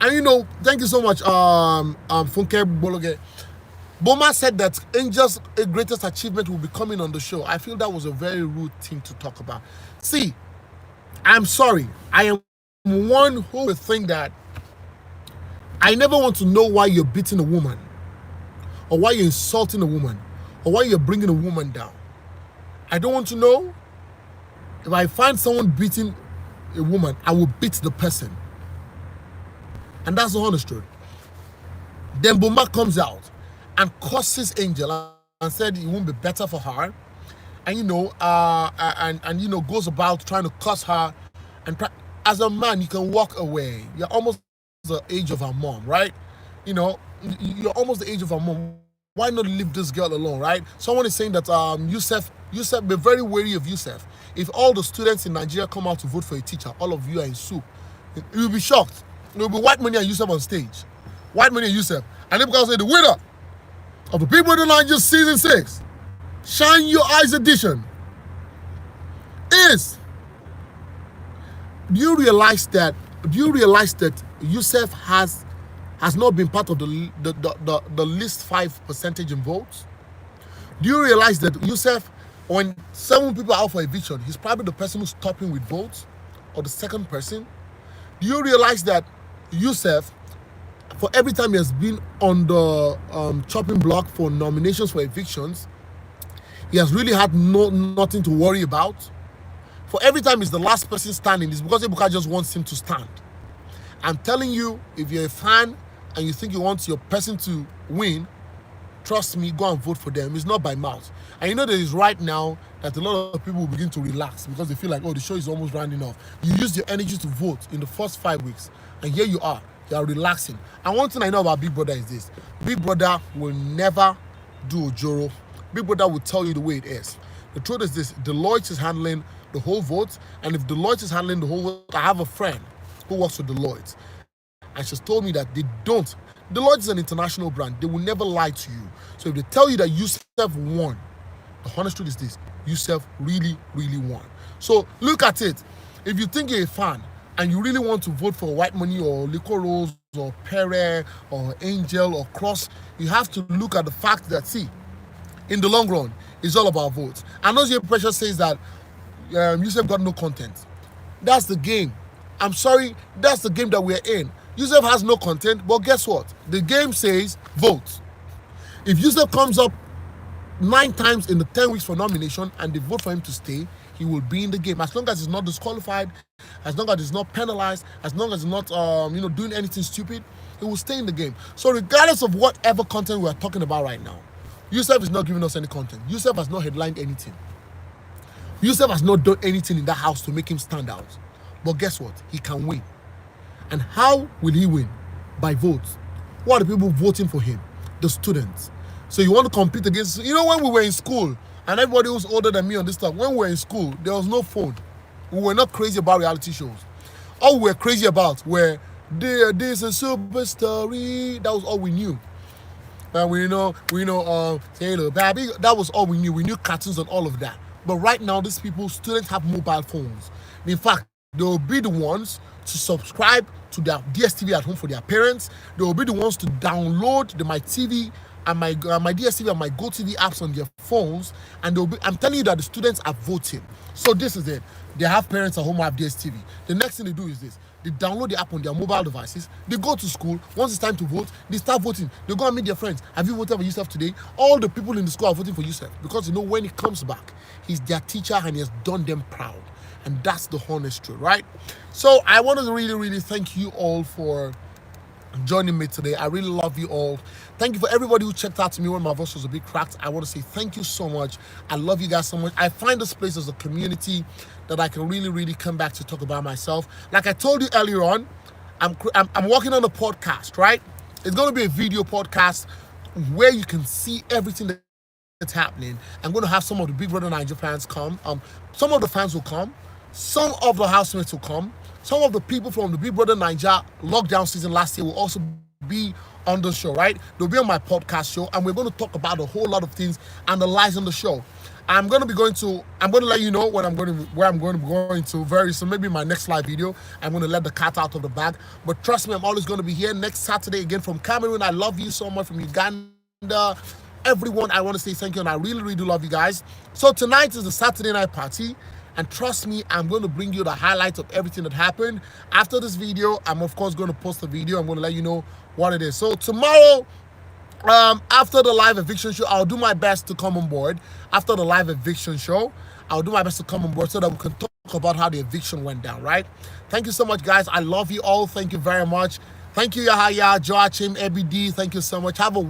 And thank you so much, Funke Bologe. Boma said that Angel's greatest achievement will be coming on the show. I feel that was a very rude thing to talk about. See, I'm sorry. I am one who will think that I never want to know why you're beating a woman, or why you're insulting a woman, or why you're bringing a woman down. I don't want to know. If I find someone beating a woman, I will beat the person. And that's the honest truth. Then Boma comes out and curses Angel and said it won't be better for her, and goes about trying to curse her. And as a man, you can walk away. You're almost the age of her mom, right? You're almost the age of her mom. Why not leave this girl alone, right? Someone is saying that Yusuf, be very wary of Yusuf. If all the students in Nigeria come out to vote for a teacher, all of you are in soup. You'll be shocked. It will be White Money and Yusuf on stage. White Money and Yusuf. And then because say the winner of the People in the Niger Season 6, Shine Your Eyes edition, is, do you realize that Yusuf has not been part of the least 5% in votes? Do you realize that Yusuf, when 7 people are out for eviction, he's probably the person who's topping with votes, or the second person? Do you realize that Yusuf, for every time he has been on the chopping block for nominations for evictions, he has really had nothing to worry about? For every time he's the last person standing, it's because Ebuka just wants him to stand. I'm telling you, if you're a fan and you think you want your person to win, trust me, go and vote for them. It's not by mouth. And that is right now that a lot of people will begin to relax because they feel like, oh, the show is almost rounding off. You used your energy to vote in the first 5 weeks, and here you are relaxing. And one thing I know about Big Brother is this: Big Brother will never do ojoro. Big Brother will tell you the way it is. The truth is this: Deloitte is handling the whole vote, and if Deloitte is handling the whole vote, I have a friend who works with Deloitte, and she's told me that they don't. Deloitte is an international brand. They will never lie to you. So if they tell you that Yusuf won, the honest truth is this: Yusuf really, really won. So look at it. If you think you're a fan and you really want to vote for White Money or Liquor Rose or Pere or Angel or Cross, you have to look at the fact that, see, in the long run, it's all about votes. And Ozie Precious says that Yusuf got no content. That's the game. I'm sorry, that's the game that we're in. Yusuf has no content, but guess what? The game says vote. If Yusuf comes up 9 times in the 10 weeks for nomination and they vote for him to stay, he will be in the game. As long as he's not disqualified, as long as he's not penalized, as long as he's not doing anything stupid, he will stay in the game. So regardless of whatever content we are talking about right now, Yusuf is not giving us any content. Yusuf has not headlined anything. Yusuf has not done anything in that house to make him stand out. But guess what? He can win. And how will he win? By votes. What are the people voting for him? The students. So you want to compete against... when we were in school, and everybody who's older than me on this stuff, when we were in school, there was no phone. We were not crazy about reality shows. All we were crazy about were, this is a super story. That was all we knew. And we know, say little baby. That was all we knew. We knew cartoons and all of that. But right now, these people, students have mobile phones. In fact, They will be the ones to subscribe to their DSTV at home for their parents. They will be the ones to download the My TV and my DSTV and my GoTV apps on their phones. And I'm telling you that the students are voting. So this is it. They have parents at home who have DSTV. The next thing they do is this. They download the app on their mobile devices. They go to school. Once it's time to vote, they start voting. They go and meet their friends. Have you voted for Yusuf today? All the people in the school are voting for Yusuf because when he comes back, he's their teacher and he has done them proud. And that's the honest truth, right? So I want to really, really thank you all for joining me today. I really love you all. Thank you for everybody who checked out to me when my voice was a bit cracked. I want to say thank you so much. I love you guys so much. I find this place as a community that I can really, really come back to talk about myself. Like I told you earlier on, I'm working on a podcast, right? It's going to be a video podcast where you can see everything that's happening. I'm going to have some of the Big Brother Naija fans come. Some of the fans will come. Some of the housemates will come. Some of the people from the Big Brother Naija lockdown season last year will also be on the show, right? They'll be on my podcast show, and we're going to talk about a whole lot of things and the lies on the show. I'm going to let you know where I'm going to be going to very soon. Maybe my next live video, I'm going to let the cat out of the bag. But trust me, I'm always going to be here next Saturday again from Cameroon. I love you so much. From Uganda, everyone, I want to say thank you, and I really, really do love you guys. So tonight is the Saturday night party. And trust me, I'm going to bring you the highlights of everything that happened. After this video, I'm of course going to post the video. I'm going to let you know what it is. So tomorrow, after the live eviction show, I'll do my best to come on board. After the live eviction show, I'll do my best to come on board so that we can talk about how the eviction went down, right? Thank you so much, guys. I love you all. Thank you very much. Thank you, Yahaya, Joachim, Ebi D. Thank you so much. Have a